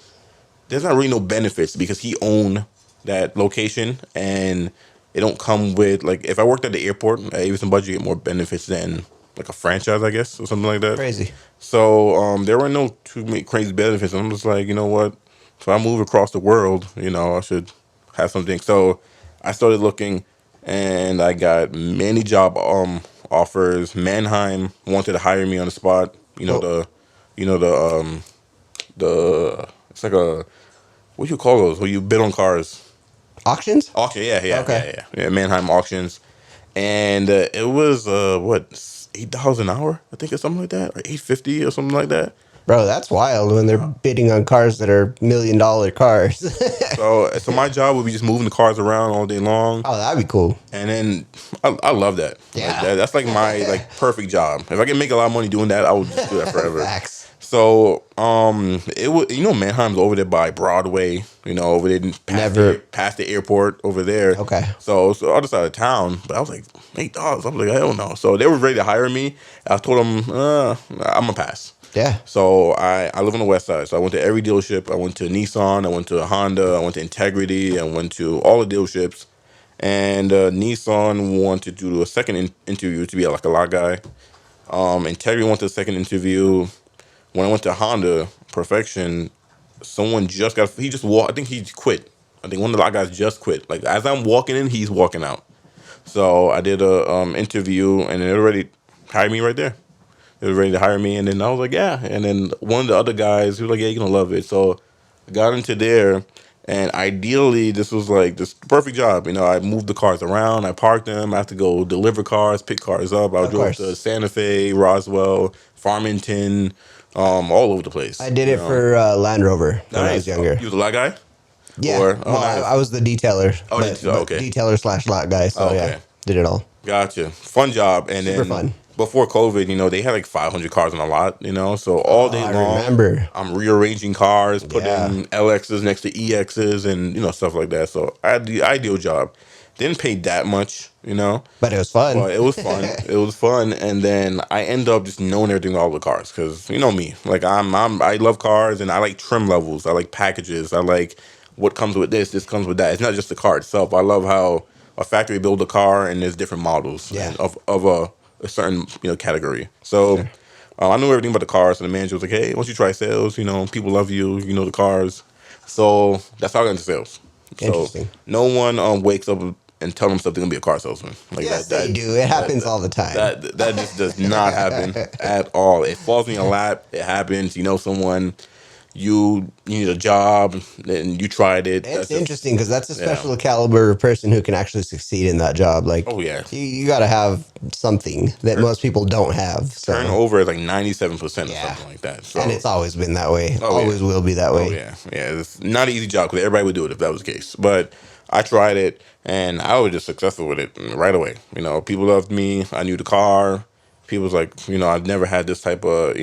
there's not really no benefits because he owned that location and it don't come with like if I worked at the airport at Avis and Budget, you get more benefits than like a franchise, I guess, or something like that. Crazy. So there were no too many crazy benefits. I'm just like, you know what? If I move across the world, I should have something. So I started looking, and I got many job offers. Mannheim wanted to hire me on the spot. The it's like a what do you call those? Where you bid on cars? Auctions? Auction, Okay. yeah. Mannheim auctions, and it was what $8 an hour, I think, or something like that, or $8.50 or something like that. Bro, that's wild when they're bidding on cars that are $1 million cars. So my job would be just moving the cars around all day long. Oh, that'd be cool. And then I love that. Yeah. Like, that's like my perfect job. If I can make a lot of money doing that, I would just do that forever. Facts. So it was Mannheim's over there by Broadway. Over there past the airport over there. Okay. So it's the other side of town. But I was like $8. I was like, hell no. So they were ready to hire me. I told them I'm gonna pass. Yeah. So I live on the west side. So I went to every dealership. I went to Nissan. I went to Honda. I went to Integrity. I went to all the dealerships. And Nissan wanted to do a second interview to be like a lot guy. Integrity went to a second interview. When I went to Honda Perfection, someone just got. He just walked. I think he quit. I think one of the lot guys just quit. Like as I'm walking in, he's walking out. So I did a interview, and they already hired me right there. They were ready to hire me, and then I was like, yeah. And then one of the other guys, he was like, yeah, you're gonna love it. So I got into there, and ideally, this was like this perfect job. I moved the cars around, I parked them. I have to go deliver cars, pick cars up. I drove to Santa Fe, Roswell, Farmington, all over the place. I did it for Land Rover when I was younger. You was a lot guy? Yeah. Nice. I was the detailer. Oh, okay. Detailer / lot guy. So yeah, did it all. Gotcha. Fun job. And Super then fun. Before COVID, they had like 500 cars on the lot, so all day long, remember. I'm rearranging cars, putting LXs next to EXs and, stuff like that. So I had the ideal job. Didn't pay that much, But it was fun. But it was fun. It was fun. And then I end up just knowing everything about all the cars because, me. Like, I love cars and I like trim levels. I like packages. I like what comes with this comes with that. It's not just the car itself. I love how a factory build a car and there's different models of a certain category. So I knew everything about the cars. And the manager was like, "Hey, once you try sales, people love you. The cars." So that's how I got into sales. Interesting. So no one wakes up and tell themselves they're gonna be a car salesman. Like yes, they do. It happens all the time. That just does not happen at all. It falls in your lap. It happens. Someone. You need a job and you tried it. It's interesting because that's a special caliber person who can actually succeed in that job. Like, oh yeah, you got to have something that most people don't have. So. Turnover is like 97% or something like that. So. And it's always been that way. Always will be that way. Oh yeah. It's not an easy job because everybody would do it if that was the case. But I tried it and I was just successful with it right away. People loved me. I knew the car. People was like, I've never had this type of,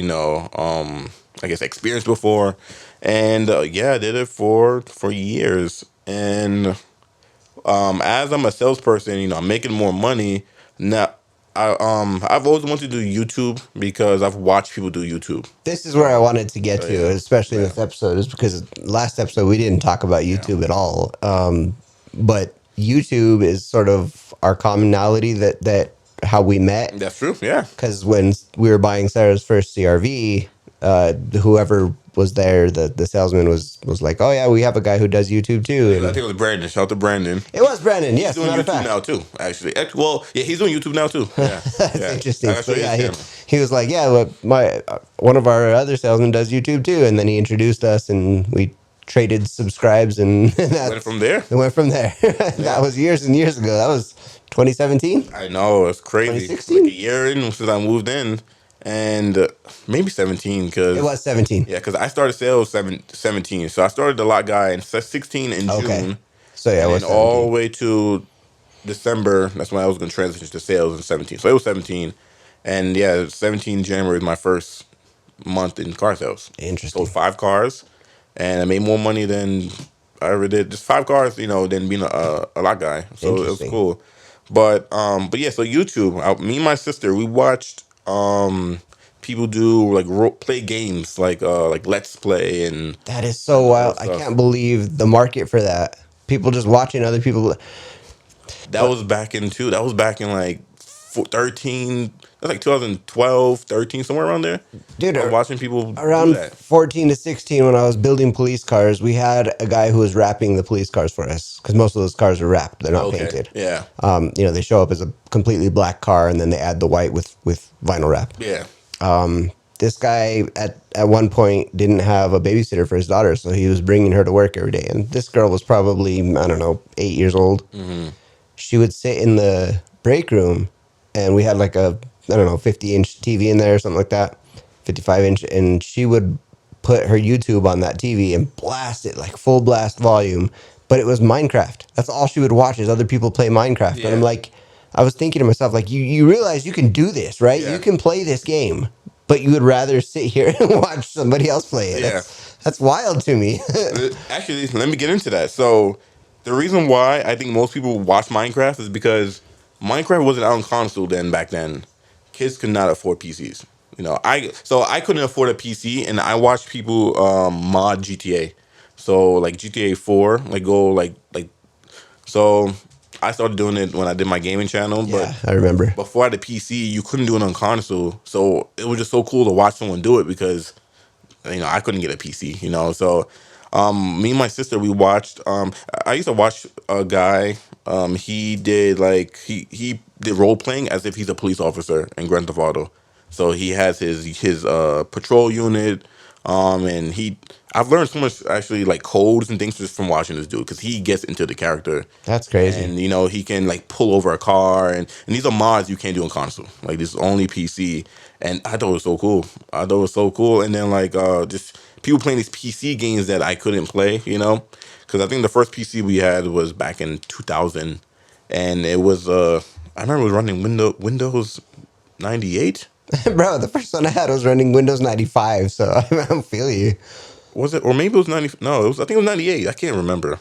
I guess experience before, and I did it for years. And as I'm a salesperson, I'm making more money now. I've always wanted to do YouTube because I've watched people do YouTube. This is where I wanted to get to, especially in this episode, is because last episode we didn't talk about YouTube at all. But YouTube is sort of our commonality that how we met. That's true, yeah. Because when we were buying Sarah's first CRV, whoever was there, the salesman was like, "Oh yeah, we have a guy who does YouTube too." I And think it was Brandon. Shout out to Brandon. it was Brandon. He's Yes, doing matter of YouTube fact. now too. Actually, well, yeah, he's doing YouTube now too. Yeah, That's yeah. interesting. I gotta show But you yeah, his channel. he was like, "Yeah, well, my one of our other salesmen does YouTube too," and then he introduced us, and we traded subscribes, and Went that's from there. it went from there. That Yeah. was years and years ago. That was 2017, I know it's crazy. Like 2016. a year in since I moved in, and maybe 17 It because was 17. yeah, because I started sales 17. So I started the lot guy in 16 in Okay. June, So yeah, it and was then all the 17. way to December. That's when I was going to transition to sales in 17. So it was 17, and yeah, 17 January is my first month in car sales. Interesting. Sold 5 cars, and I made more money than I ever did. Just 5 cars, than being a lot guy. So it was Interesting. cool. But yeah. So YouTube, me and my sister, we watched people do like play games, like Let's Play That is and so all that wild. I stuff. can't believe the market for that. People just watching other people. That But was back in two. That was back in like 13. That's like 2012, 13, somewhere around there. dude, I'm watching people do around that. 14 to 16, when I was building police cars, we had a guy who was wrapping the police cars for us because most of those cars are wrapped. They're not Okay. painted. Yeah. They show up as a completely black car and then they add the white with vinyl wrap. Yeah. This guy at one point didn't have a babysitter for his daughter, so he was bringing her to work every day. And this girl was probably, I don't know, 8 years old. She would sit in the break room, and we had like a, I don't know, 50-inch TV in there or something like that, 55-inch, and she would put her YouTube on that TV and blast it like full blast volume. But it was Minecraft. That's all she would watch, is other people play Minecraft. And I'm Yeah. like, I was thinking to myself, like, you realize you can do this, right? Yeah. You can play this game, but you would rather sit here and watch somebody else play it. Yeah. That's wild to me. Actually, let me get into that. So, the reason why I think most people watch Minecraft is because Minecraft wasn't out on console then. Back then, kids could not afford PCs. I couldn't afford a PC, and I watched people mod GTA. So like GTA 4, like go like so. I started doing it when I did my gaming channel, but Yeah, I remember. before I had a PC, you couldn't do it on console. So it was just so cool to watch someone do it because I couldn't get a PC, So, me and my sister, we watched. I used to watch a guy. He did he did role playing as if he's a police officer in Grand Theft Auto. So he has his patrol unit. And I've learned so much actually like codes and things just from watching this dude because he gets into the character. That's crazy. And he can like pull over a car, and these are mods you can't do on console. Like this is only PC, and I thought it was so cool. I thought it was so cool. And then like just people playing these PC games that I couldn't play, because I think the first PC we had was back in 2000, and it was I remember it was running Windows 98. Bro, the first one I had was running Windows 95, so I don't feel you. Was it, or maybe it was 90? No, I think it was 98. I can't remember.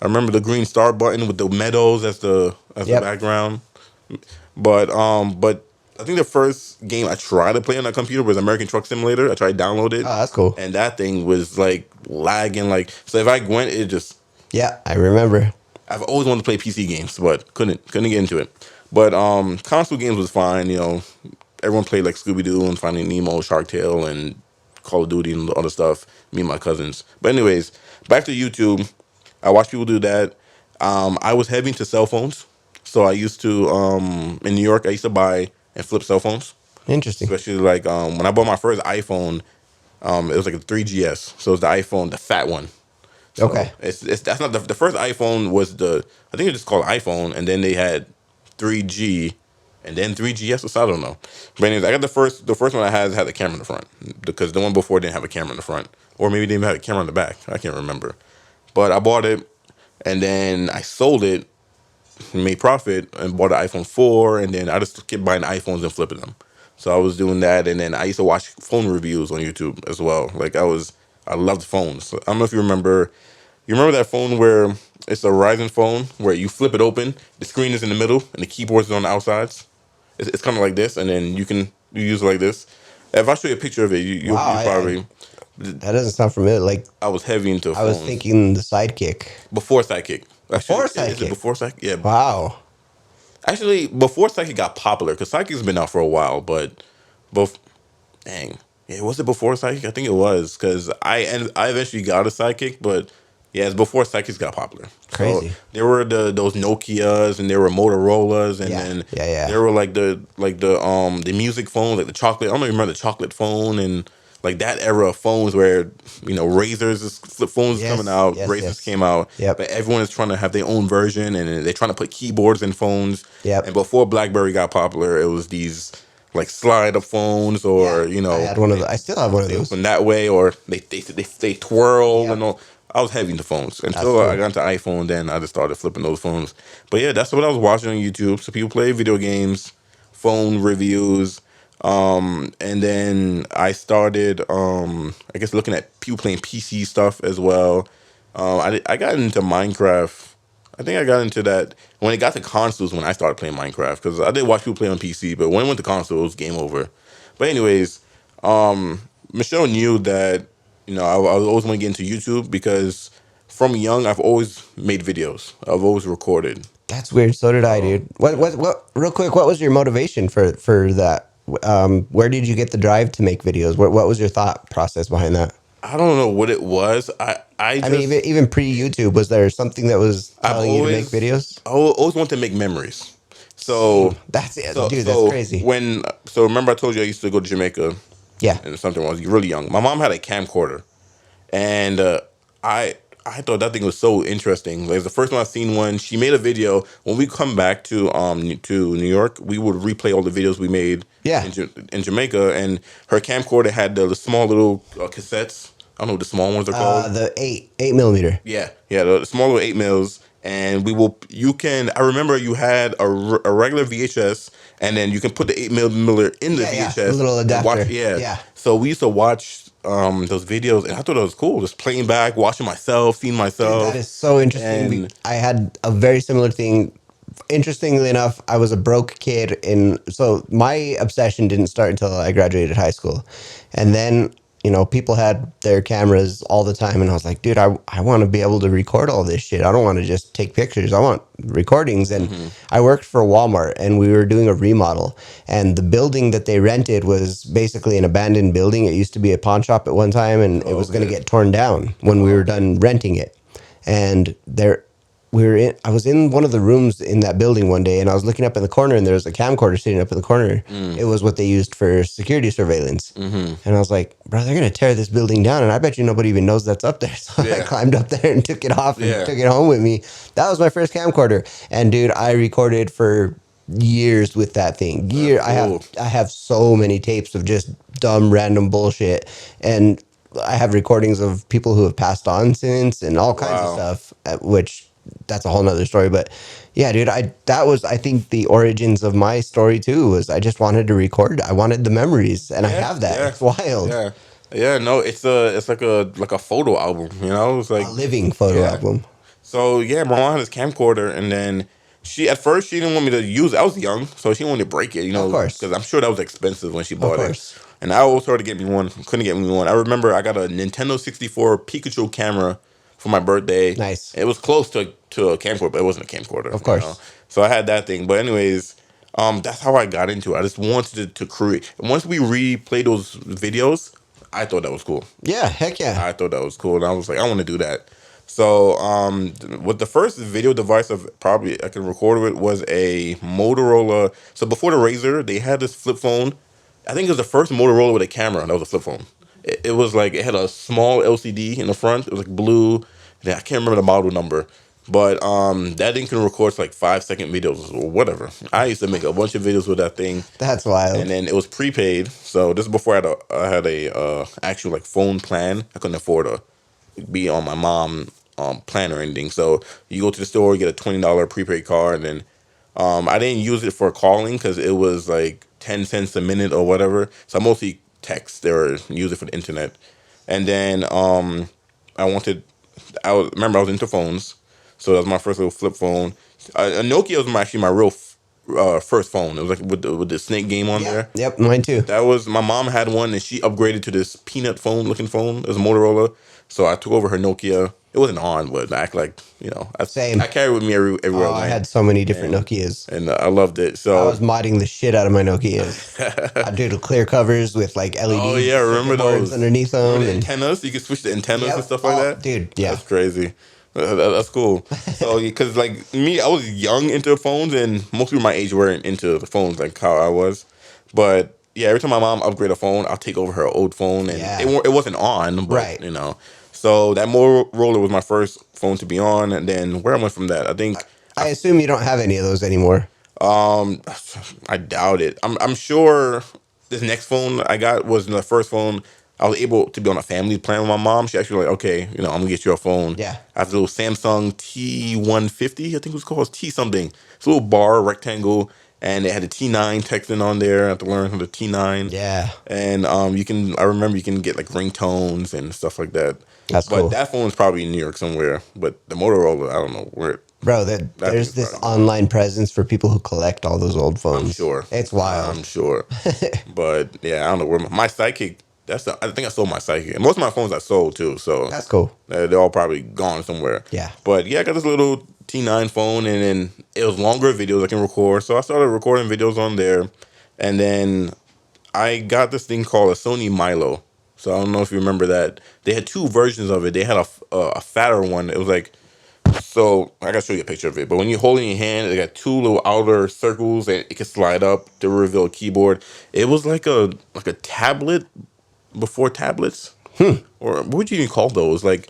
I remember the green star button with the meadows as the Yep. background. But I think the first game I tried to play on a computer was American Truck Simulator. I tried to download it, Oh, that's cool. and that thing was like lagging. Like so, if I went, it just Yeah, I remember. I've always wanted to play PC games, but couldn't get into it. But console games was fine. Everyone played like Scooby Doo and Finding Nemo, Shark Tale, and Call of Duty and other stuff. Me and my cousins. But anyways, back to YouTube. I watch people do that. I was heavy into cell phones, so I used to in New York. I used to buy and flip cell phones, Interesting. especially like when I bought my first iPhone. It was like a 3GS, so it was the iPhone, the fat one. So Okay. it's that's not the first iPhone was I think it was just called iPhone, and then they had 3G, and then 3GS. So I don't know. But anyways, I got the first one I had a camera in the front because the one before didn't have a camera in the front, or maybe they even had a camera in the back. I can't remember. But I bought it, and then I sold it, made profit, and bought an iPhone 4, and then I just kept buying iPhones and flipping them. So I was doing that, and then I used to watch phone reviews on YouTube as well. Like I loved phones. I don't know if you remember. You remember that phone where it's a Ryzen phone where you flip it open, the screen is in the middle, and the keyboard is on the outsides. It's kind of like this, and then you use it like this. If I show you a picture of it, you Wow, probably. that doesn't sound familiar. Like, I was heavy into I phones was thinking the Sidekick. before Sidekick. Before Is it Sidekick? before Sidekick? Yeah. Wow. Actually, before Sidekick got popular, because Sidekick's been out for a while, but both. Dang. Yeah, was it before Sidekick? I think it was because I eventually got a Sidekick, but yeah, it's before Sidekicks got popular. So Crazy. there were those Nokias and there were Motorola's and Yeah, then yeah, yeah. there were the music phones like the chocolate. I don't even remember the chocolate phone and like that era of phones where flip phones is coming Yes, out, yes, Razors yes. came out, Yep, but everyone is trying to have their own version and they're trying to put keyboards in phones. And yep. before BlackBerry got popular, it was these like slide up phones Yeah, or I had one of those. I still have one of they those. open that way or they twirl and Yep, all. I was heavy into phones that's until I cool. got into iPhone. Then I just started flipping those phones. But yeah, that's what I was watching on YouTube. So people play video games, phone reviews, and then I started, I guess, looking at people playing PC stuff as well. I got into Minecraft. I think I got into that when it got to consoles when I started playing Minecraft because I did watch people play on PC, but when it went to console, it was game over. But anyways, Michelle knew that I was always want to get into YouTube because from young I've always made videos. I've always recorded. That's weird. So did I, So dude. What, yeah. what, what? Real quick, what was your motivation for that? Where did you get the drive to make videos? What was your thought process behind that? I don't know what it was. I I mean, just even pre YouTube, was there something that was I've telling you to make always videos? always want to make memories. Same. So That's it, so dude. That's so crazy. when so remember I told you I used to go to Jamaica Yeah. and something when I was really young. My mom had a camcorder and I I thought that thing was so interesting. Like, it's the first time I've seen one. She made a video. When we come back to New York, we would replay all the videos we made Yeah. in Jamaica. And her camcorder had the small little cassettes. I don't know what the small ones are called. The 8 millimeter. Yeah, yeah, the small little 8 mils. And we will. You can. I remember you had a regular VHS, and then you can put the 8 millimeter in the Yeah, yeah. The VHS little and watch. adapter. Yeah. Yeah. So we used to watch those videos, and I thought it was cool. Just playing back, watching myself, seeing Dude, that myself, is so interesting. and I had a very similar thing. Interestingly enough, I was a broke kid so my obsession didn't start until I graduated high school. And then, people had their cameras all the time and I was like, dude, I want to be able to record all this shit. I don't want to just take pictures. I want recordings. And hmm I worked for Walmart and we were doing a remodel and the building that they rented was basically an abandoned building. It used to be a pawn shop at one time and it oh, was going to okay, get torn down when we oh, were okay, done renting it. And I was in one of the rooms in that building one day and I was looking up in the corner and there was a camcorder sitting up in the corner. mm, It was what they used for security surveillance. hmm, And I was like, bro, they're going to tear this building down. And I bet you nobody even knows that's up there. So I yeah, climbed up there and took it off and yeah, took it home with me. That was my first camcorder. And dude, I recorded for years with that thing. that's I cool. have so many tapes of just dumb random bullshit. And I have recordings of people who have passed on since and all kinds of Wow. stuff, which that's a whole nother story. But yeah, dude, that was I think the origins of my story too. Was I just wanted to record. I wanted the memories, and I Yeah, have that. yeah, It's wild. yeah, yeah. No, it's like a photo album. It's like A living photo yeah. album. So yeah, my mom had this camcorder, and then at first she didn't want me to use it. I was young, so she wanted to break it, Of course, because I'm sure that was expensive when she of bought it. course. And I always tried to get me one, couldn't get me one. I remember I got a Nintendo 64 Pikachu camera for my birthday. Nice. It was close to a camcorder, but it wasn't a Of camcorder. course. So I had that thing. But anyways, that's how I got into it. I just wanted to create. Once we replayed those videos, I thought that was cool. Yeah. Heck yeah. I thought that was cool, and I was like, I want to do that. So, what the first video device of probably I can record with was a Motorola. So before the Razor, they had this flip phone. I think it was the first Motorola with a camera. That was a flip phone. It was like it had a small LCD in the front. It was like blue. I can't remember the model number, but that thing can record like 5 second videos or whatever. I used to make a bunch of videos with that thing, That's and wild. then it was prepaid. So this is before I had a actual like phone plan. I couldn't afford to be on my mom plan or anything. So you go to the store, you get a $20 prepaid card, and then I didn't use it for calling because it was like 10 cents a minute or whatever. So I mostly text or use it for the internet. And then I wanted remember I was into phones, so that was my first little flip phone. A Nokia was actually my real first phone. It was like with the snake game on there. Yep, mine too. That was my mom had one and she upgraded to this peanut phone looking phone. It was a Motorola. So I took over her Nokia. It wasn't on, but I act like Same. I carried it with me everywhere Oh, I I went. had so many different And Nokias. I loved it. I So was modding the shit out of my Nokias. I do the clear covers with like oh LED yeah, remember circuit boards those? underneath Remember them, the and antennas? You could switch the antennas and yep. stuff like Oh, that. dude, yeah. That's crazy. That's cool. So because like me, I was young into phones, and most people my age weren't into the phones like how I was. But yeah, every time my mom upgrade a phone, I'll take over her old phone, and Yeah. it wasn't on, but Right. you know. So that Motorola was my first phone to be on, and then where I went from that, I think I assume you don't have any of those anymore. um, I doubt it. I'm sure this next phone I got was the first phone I was able to be on a family plan with my mom. She actually like, okay, I'm gonna get you a phone. Yeah. I have a little Samsung T150, I think it was called T something. It's a little bar rectangle, and it had the T9 texting on there. I have to learn from the T9. Yeah. And I remember you can get like ringtones and stuff like that. That's But cool. that phone's probably in New York somewhere. But the Motorola, I don't know where. Bro, That thing there's is this probably gone. online presence for people who collect all those old I'm phones. sure. It's wild. I'm sure. But yeah, I don't know where my psychic. I think I sold my psychic, and most of my phones I sold too. So That's cool. they're all probably gone somewhere. Yeah. But yeah, I got this little T9 phone, and then it was longer videos I can record. So I started recording videos on there, and then I got this thing called a Sony Milo. So I don't know if you remember that. They had two versions of it. They had a fatter one. It was like, so I gotta show you a picture of it. But when you hold it in your hand, it got two little outer circles, and it can slide up to reveal a keyboard. It was like a tablet before tablets, or what would you even call those? Like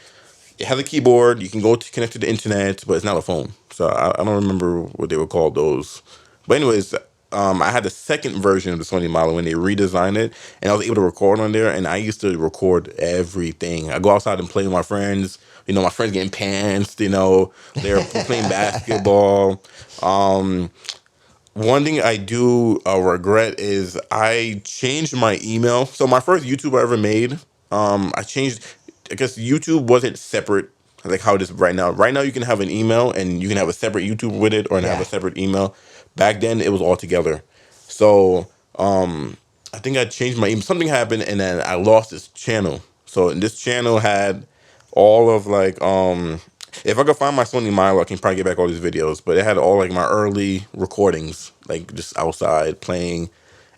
it has a keyboard. You can go to connect to the internet, but it's not a phone. So I don't remember what they were called those. But anyways, I had the second version of the Sony Milo when they redesigned it, and I was able to record on there. And I used to record everything. I go outside and play with my friends. My friends getting pantsed. They're playing basketball. One thing I do regret is I changed my email. So my first YouTube I ever made, I changed. I guess YouTube wasn't separate like how it is right now. Right now you can have an email and you can have a separate YouTube with it, or have a separate email. Back then it was all together. So I think I changed my email. Something happened and then I lost this channel. So this channel had all of like if I could find my Sony Milo, I can probably get back all these videos. But it had all like my early recordings, like just outside playing.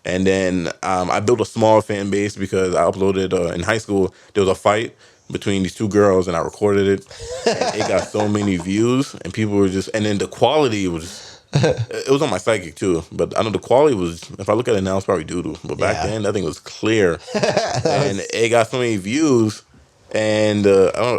And then I built a small fan base because I uploaded in high school. There was a fight between these two girls, and I recorded it. And it got so many views, and people were just. And then the quality was. It was on my psychic too, but I know the quality was. If I look at it now, it's probably doo doo. But back then, that thing was clear, and it got so many views. And I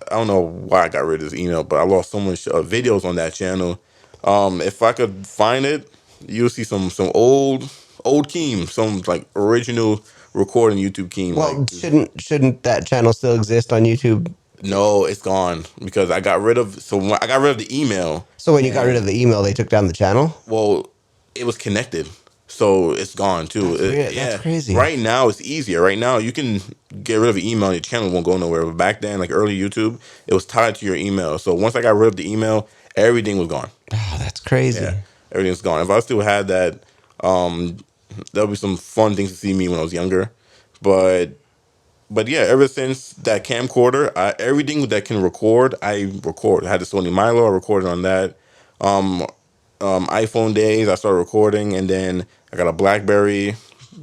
don't know why I got rid of this email, but I lost so much videos on that channel. If I could find it, you'll see some old Keem, some like original recording YouTube Keem. Well, Like, shouldn't that channel still exist on YouTube? no, it's gone because I got rid of. So when I got rid of the email. So when you got rid of the email, they took down the channel? Well, it was connected, so it's gone too. That's weird. Yeah, That's crazy. right now it's easier. Right now you can get rid of the email, and your channel won't go nowhere. But back then, like early YouTube, it was tied to your email. So once I got rid of the email, everything was gone. Oh, that's crazy. Yeah, everything's gone. If I still had that, there'll be some fun things to see me when I was younger. But yeah, ever since that camcorder, everything that can record, I record. I had the Sony Milo, I recorded on that. Um, iPhone days, I started recording, and then I got a BlackBerry,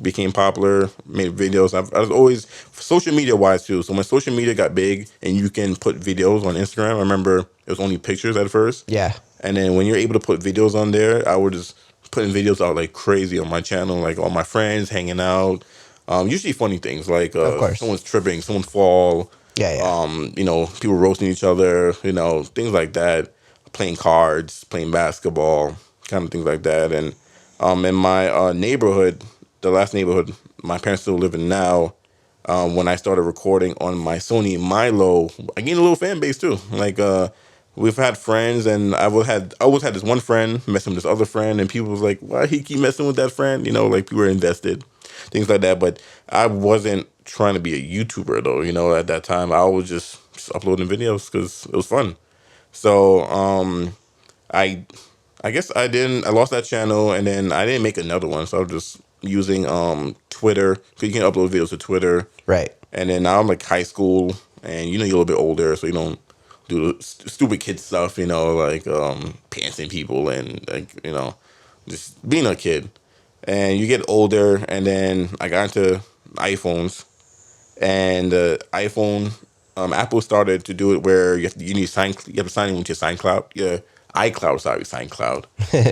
became popular, made videos. I was always social media wise too. So when social media got big and you can put videos on Instagram, I remember it was only pictures at first. Yeah. And then when you're able to put videos on there, I would just putting videos out like crazy on my channel, like all my friends hanging out. Usually funny things like Of course. someone's tripping, someone fall. Yeah, yeah. People roasting each other, things like that. Playing cards, playing basketball, kind of things like that. And in my neighborhood, the last neighborhood my parents still live in now, when I started recording on my Sony Milo, I gained a little fan base too. Like we've had friends, and I always had this one friend messing with this other friend, and people was like, "Why he keep messing with that friend?" Like people were invested, things like that. But I wasn't trying to be a YouTuber though. At that time, I was just uploading videos because it was fun. So I I guess I didn't. I lost that channel, and then I didn't make another one. So I was just using Twitter. Cause you can upload videos to Twitter. Right. And then now I'm like high school, and you're a little bit older, so you don't do the stupid kid stuff. Like pantsing people and like just being a kid. And you get older, and then I got into iPhones, and iPhone, Apple started to do it where you have to sign in with your SignCloud, your iCloud, sorry, SignCloud.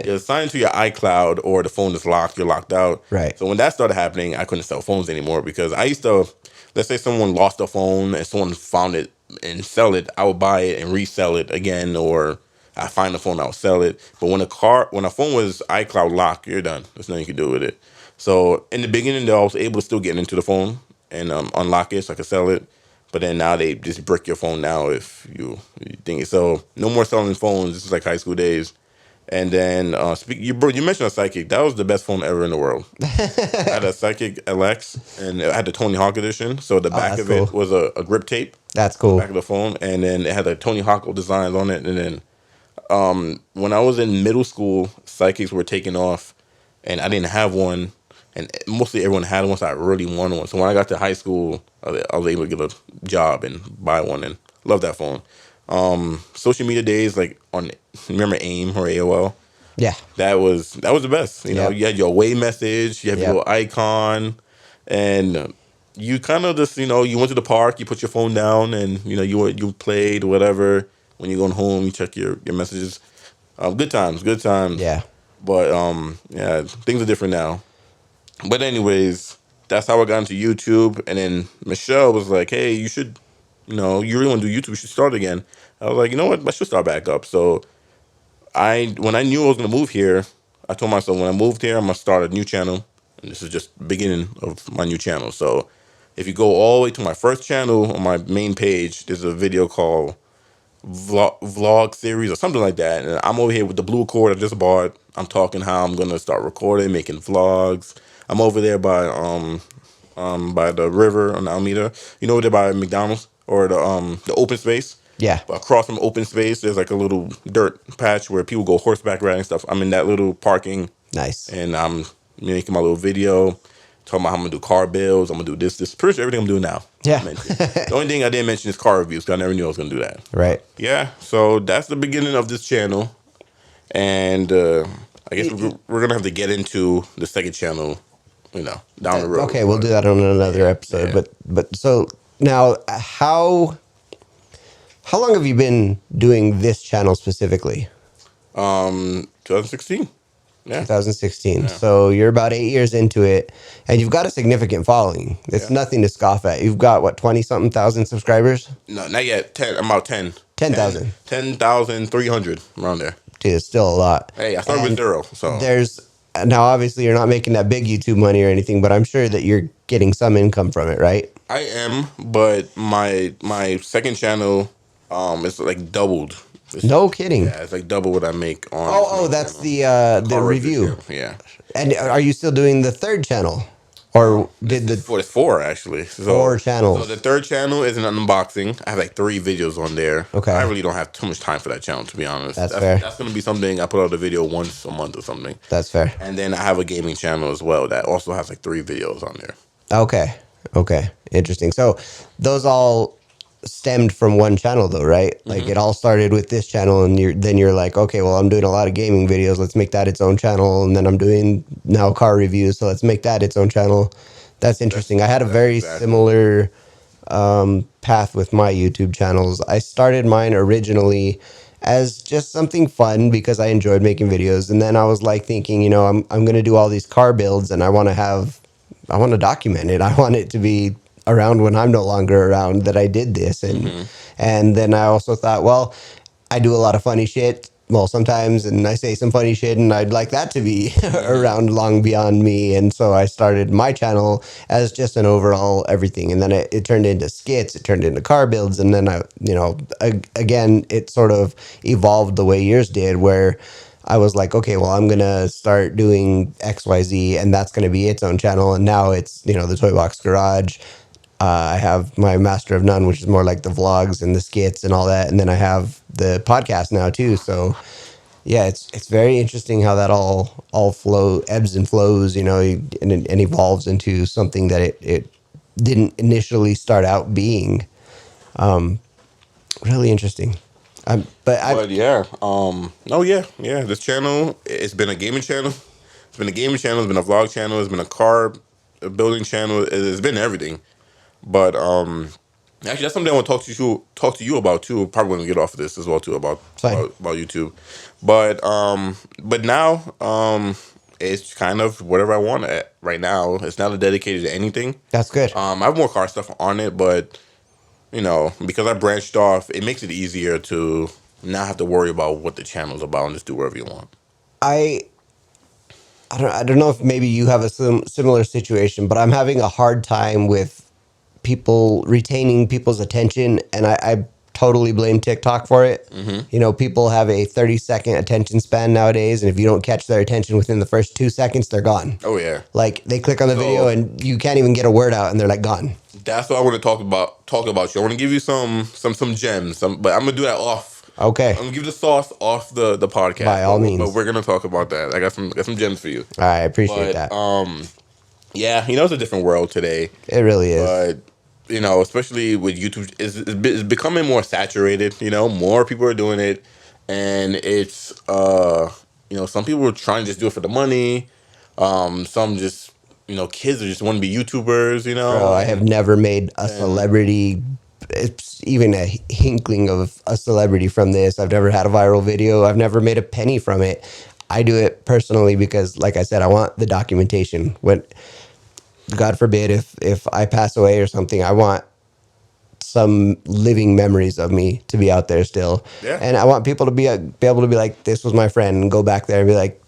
You sign into your iCloud, or the phone is locked, you're locked out. Right. So when that started happening, I couldn't sell phones anymore because I used to, let's say someone lost a phone and someone found it and sell it, I would buy it and resell it again, or I find the phone, I'll sell it. But when a phone was iCloud locked, you're done. There's nothing you can do with it. So in the beginning, though, I was able to still get into the phone and unlock it so I could sell it. But then now they just brick your phone now if you think it. So no more selling phones. This is like high school days. And then you mentioned a Psychic. That was the best phone ever in the world. I had a Psychic LX, and it had the Tony Hawk edition. So the back of it was a grip tape. That's cool. Back of the phone, and then it had the Tony Hawk designs on it. And then when I was in middle school, Psychics were taking off, and I didn't have one, and mostly everyone had one, so I really wanted one. So when I got to high school, I was able to get a job and buy one, and love that phone. Social media days, like remember AIM or AOL? Yeah. That was the best. You Yep. had your away message, you have your little icon, and you kind of just you went to the park, you put your phone down, and you played whatever. When you're going home, you check your messages. Good times, good times. Yeah. But yeah, things are different now. But anyways, that's how I got into YouTube. And then Michelle was like, "Hey, you should, you really want to do YouTube? You should start again." I was like, "You know what? I should start back up." So when I knew I was gonna move here, I told myself when I moved here, I'm gonna start a new channel, and this is just the beginning of my new channel. So if you go all the way to my first channel on my main page, there's a video called vlog series or something like that, and I'm over here with the blue cord I just bought. I'm talking how I'm gonna start recording, making vlogs. I'm over there by the river on Alameda. Over there by McDonald's or the open space. Yeah. But across from open space, there's like a little dirt patch where people go horseback riding and stuff. I'm in that little parking. Nice. And I'm making my little video, talking about how I'm gonna do car builds. I'm gonna do this. Pretty much everything I'm doing now. Yeah. The only thing I didn't mention is car reviews, because I never knew I was gonna do that. Right. Yeah. So that's the beginning of this channel, and I guess we're gonna have to get into the second channel, down the road. Okay, we'll do that on another episode. Yeah. But so now, how long have you been doing this channel specifically? 2016. Yeah. 2016. Yeah. So you're about 8 years into it, and you've got a significant following. It's nothing to scoff at. You've got, what, 20-something thousand subscribers? No, not yet. 10. I'm about 10. 10,000. 10,300, around there. Dude, it's still a lot. Hey, I started with 0, so. Now, obviously, you're not making that big YouTube money or anything, but I'm sure that you're getting some income from it, right? I am, but my second channel is like doubled. No kidding. Yeah, it's like double what I make on. Oh, that's channel. The review. Yeah. And are you still doing the third channel, or did it's 4 actually? So, 4 channels. So the third channel is an unboxing. I have like 3 videos on there. Okay. I really don't have too much time for that channel, to be honest. That's fair. That's gonna be something I put out a video once a month or something. That's fair. And then I have a gaming channel as well that also has like 3 videos on there. Okay. Interesting. So those all stemmed from one channel though, right? Like it all started with this channel, and you're like, okay, well, I'm doing a lot of gaming videos, let's make that its own channel. And then I'm doing now car reviews, so let's make that its own channel. That's interesting. I had a very similar path with my YouTube channels. I started mine originally as just something fun because I enjoyed making videos, and then I was like thinking, I'm going to do all these car builds, and I want to document it. I want it to be around when I'm no longer around that I did this. And then I also thought, well, I do a lot of funny shit. Well, sometimes, and I say some funny shit, and I'd like that to be around long beyond me. And so I started my channel as just an overall everything. And then it turned into skits, it turned into car builds. And then again, it sort of evolved the way yours did, where I was like, okay, well, I'm going to start doing XYZ, and that's going to be its own channel. And now it's, the Toy Box Garage. I have my Master of None, which is more like the vlogs and the skits and all that. And then I have the podcast now too. So Yeah, it's very interesting how that all flow ebbs and flows, and evolves into something that it didn't initially start out being. Really interesting. But I But yeah, oh yeah. This channel, it's been a gaming channel. It's been a gaming channel. It's been a vlog channel. It's been a car building channel. It's been everything. But actually, that's something I want to talk to you about too. Probably when we get off of this as well too about YouTube. But now it's kind of whatever I want at right now. It's not dedicated to anything. That's good. I have more car stuff on it, but because I branched off, it makes it easier to not have to worry about what the channel's about and just do whatever you want. I I don't know if maybe you have a similar situation, but I'm having a hard time with people retaining people's attention, and I totally blame TikTok for it. People have a 30-second attention span nowadays, and if you don't catch their attention within the first 2 seconds, they're gone. Oh yeah. Like they click on the video and you can't even get a word out, and they're like gone. That's what I want to talk about. You. I want to give you some gems, but I'm gonna do that off. Okay. I'm gonna give you the sauce off the podcast. By all means. But we're gonna talk about that. I got some gems for you. I appreciate that. Yeah, it's a different world today. It really is. But especially with YouTube, it's becoming more saturated. More people are doing it, and it's some people are trying to just do it for the money. Some just kids are just want to be YouTubers. Bro, I have never made a celebrity. It's even a hinkling of a celebrity from this. I've never had a viral video. I've never made a penny from it. I do it personally because, like I said, I want the documentation. When, God forbid, if I pass away or something, I want some living memories of me to be out there still. Yeah. And I want people to be able to be like, this was my friend, and go back there and be like,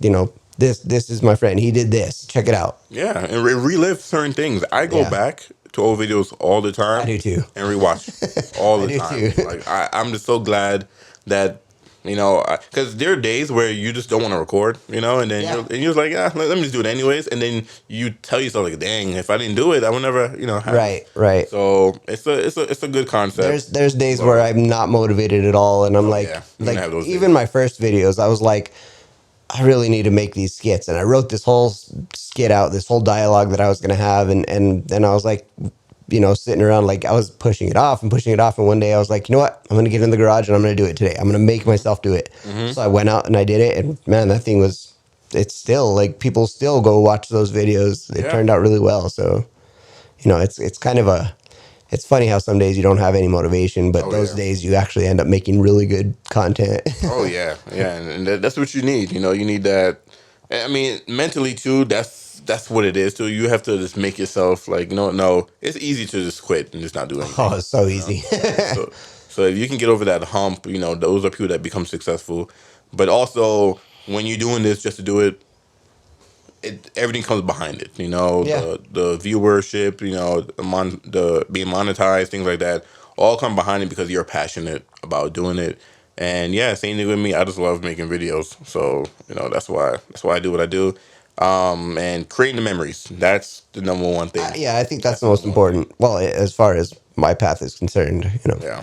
this is my friend. He did this. Check it out. Yeah, and relive certain things. I go back to old videos all the time. I do too. And rewatch all the time. Too. Like I'm just so glad that because there are days where you just don't want to record, and then you're like, yeah, let me just do it anyways, and then you tell yourself like, dang, if I didn't do it, I would never, have Right. So it's a good concept. There's days where I'm not motivated at all, and I'm even my first videos, I was like, I really need to make these skits, and I wrote this whole skit out, this whole dialogue that I was gonna have, and then I was like, sitting around, like I was pushing it off, and one day I was like, you know what? I'm gonna get in the garage and I'm gonna do it today. I'm gonna make myself do it. So I went out and I did it, and man, that thing it's still like people still go watch those videos. It turned out really well. So, it's kind of it's funny how some days you don't have any motivation, but those days you actually end up making really good content. Oh yeah, and that's what you need. You need that. I mean, mentally too. That's what it is too. You have to just make yourself like, no. It's easy to just quit and just not do anything. Oh, it's so easy. So if you can get over that hump, those are people that become successful. But also, when you're doing this just to do it, everything comes behind it. The viewership, the being monetized, things like that, all come behind it because you're passionate about doing it. And yeah, same thing with me. I just love making videos. So that's why I do what I do. And creating the memories. That's the number one thing. I think that's the most important. Well, as far as my path is concerned,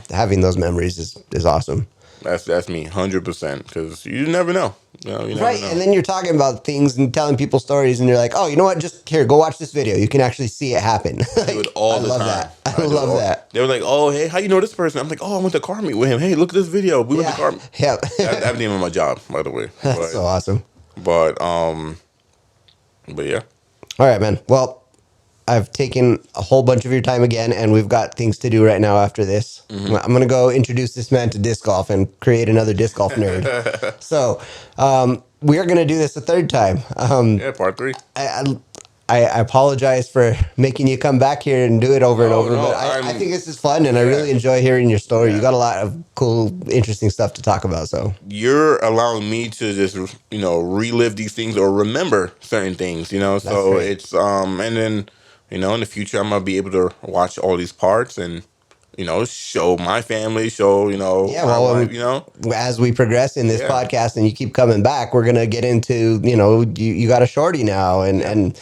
having those memories is awesome. That's me, 100%. Because you never know. You never know. And then you're talking about things and telling people stories, and you're like, oh, you know what? Just here, go watch this video. You can actually see it happen. I do it all the time. That. I love that. They were like, oh, hey, how you know this person? I'm like, oh, I went to car meet with him. Hey, look at this video. We went to car meet. Yeah. That's the name of my job, by the way. That's so awesome. But yeah. All right, man. Well, I've taken a whole bunch of your time again, and we've got things to do right now after this. I'm going to go introduce this man to disc golf and create another disc golf nerd. So we are going to do this a third time. Part 3. I apologize for making you come back here and do it over and over, but I think this is fun, and I really enjoy hearing your story. You got a lot of cool, interesting stuff to talk about. So you're allowing me to just relive these things or remember certain things. So great. It's and then in the future I'm gonna be able to watch all these parts and show my family, my wife, as we progress in this podcast and you keep coming back, we're gonna get into you got a shorty now, and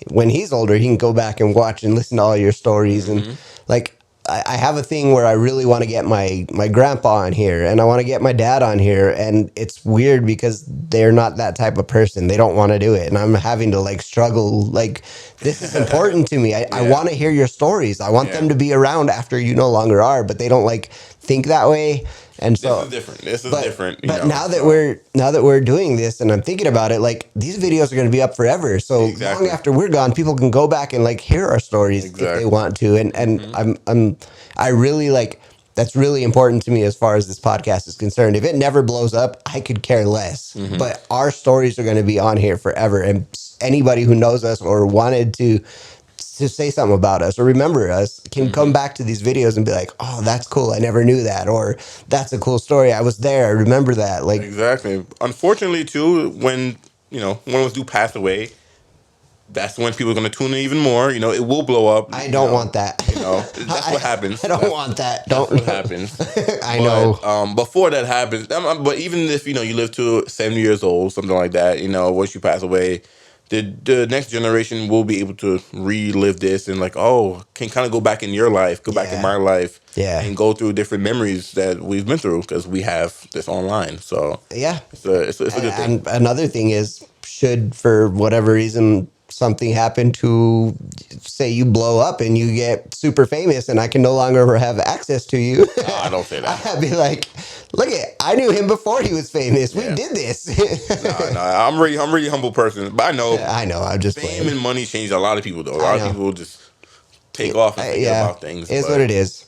when he's older, he can go back and watch and listen to all your stories. And like, I have a thing where I really want to get my grandpa on here, and I want to get my dad on here, and it's weird because they're not that type of person. They don't want to do it, and I'm having to like struggle. Like, this is important to me. I want to hear your stories. I want them to be around after you no longer are, but they don't like think that way. And so this is different. This is different. But now that we're doing this, and I'm thinking about it, like, these videos are going to be up forever. So long after we're gone, people can go back and like hear our stories if they want to. And I really like, that's really important to me as far as this podcast is concerned. If it never blows up, I could care less. But our stories are going to be on here forever, and anybody who knows us or wanted to say something about us or remember us can come back to these videos and be like, oh, that's cool, I never knew that, or that's a cool story, I was there, I remember that. Like, exactly. Unfortunately, too, when one of us do pass away, that's when people are going to tune in even more. It will blow up. I don't want that. That's what happens. I don't want that. That's what happens. I know. Before that happens, but even if you live to 70 years old, something like that, once you pass away, the next generation will be able to relive this and like, can kind of go back in your life, go back in my life, and go through different memories that we've been through because we have this online. So it's a good thing. And another thing is, should for whatever reason something happen to, say, you blow up and you get super famous and I can no longer have access to you. I don't say that. I'd be like, look I knew him before he was famous. We did this. No, I'm really humble person, but I know I'm just fame playing. and money changed a lot of people though. A lot of people just take off and forget about things. It's what it is.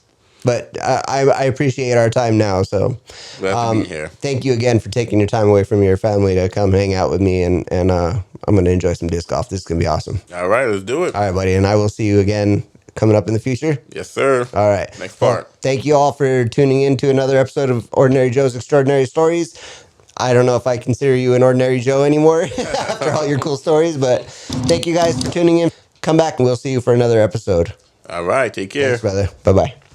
But I appreciate our time now. So glad to be here. Thank you again for taking your time away from your family to come hang out with me. And I'm going to enjoy some disc golf. This is going to be awesome. All right, let's do it. All right, buddy. And I will see you again coming up in the future. Yes, sir. All right. Next part. Well, thank you all for tuning in to another episode of Ordinary Joe's Extraordinary Stories. I don't know if I consider you an ordinary Joe anymore after all your cool stories, but thank you guys for tuning in. Come back and we'll see you for another episode. All right. Take care. Thanks, brother. Bye-bye.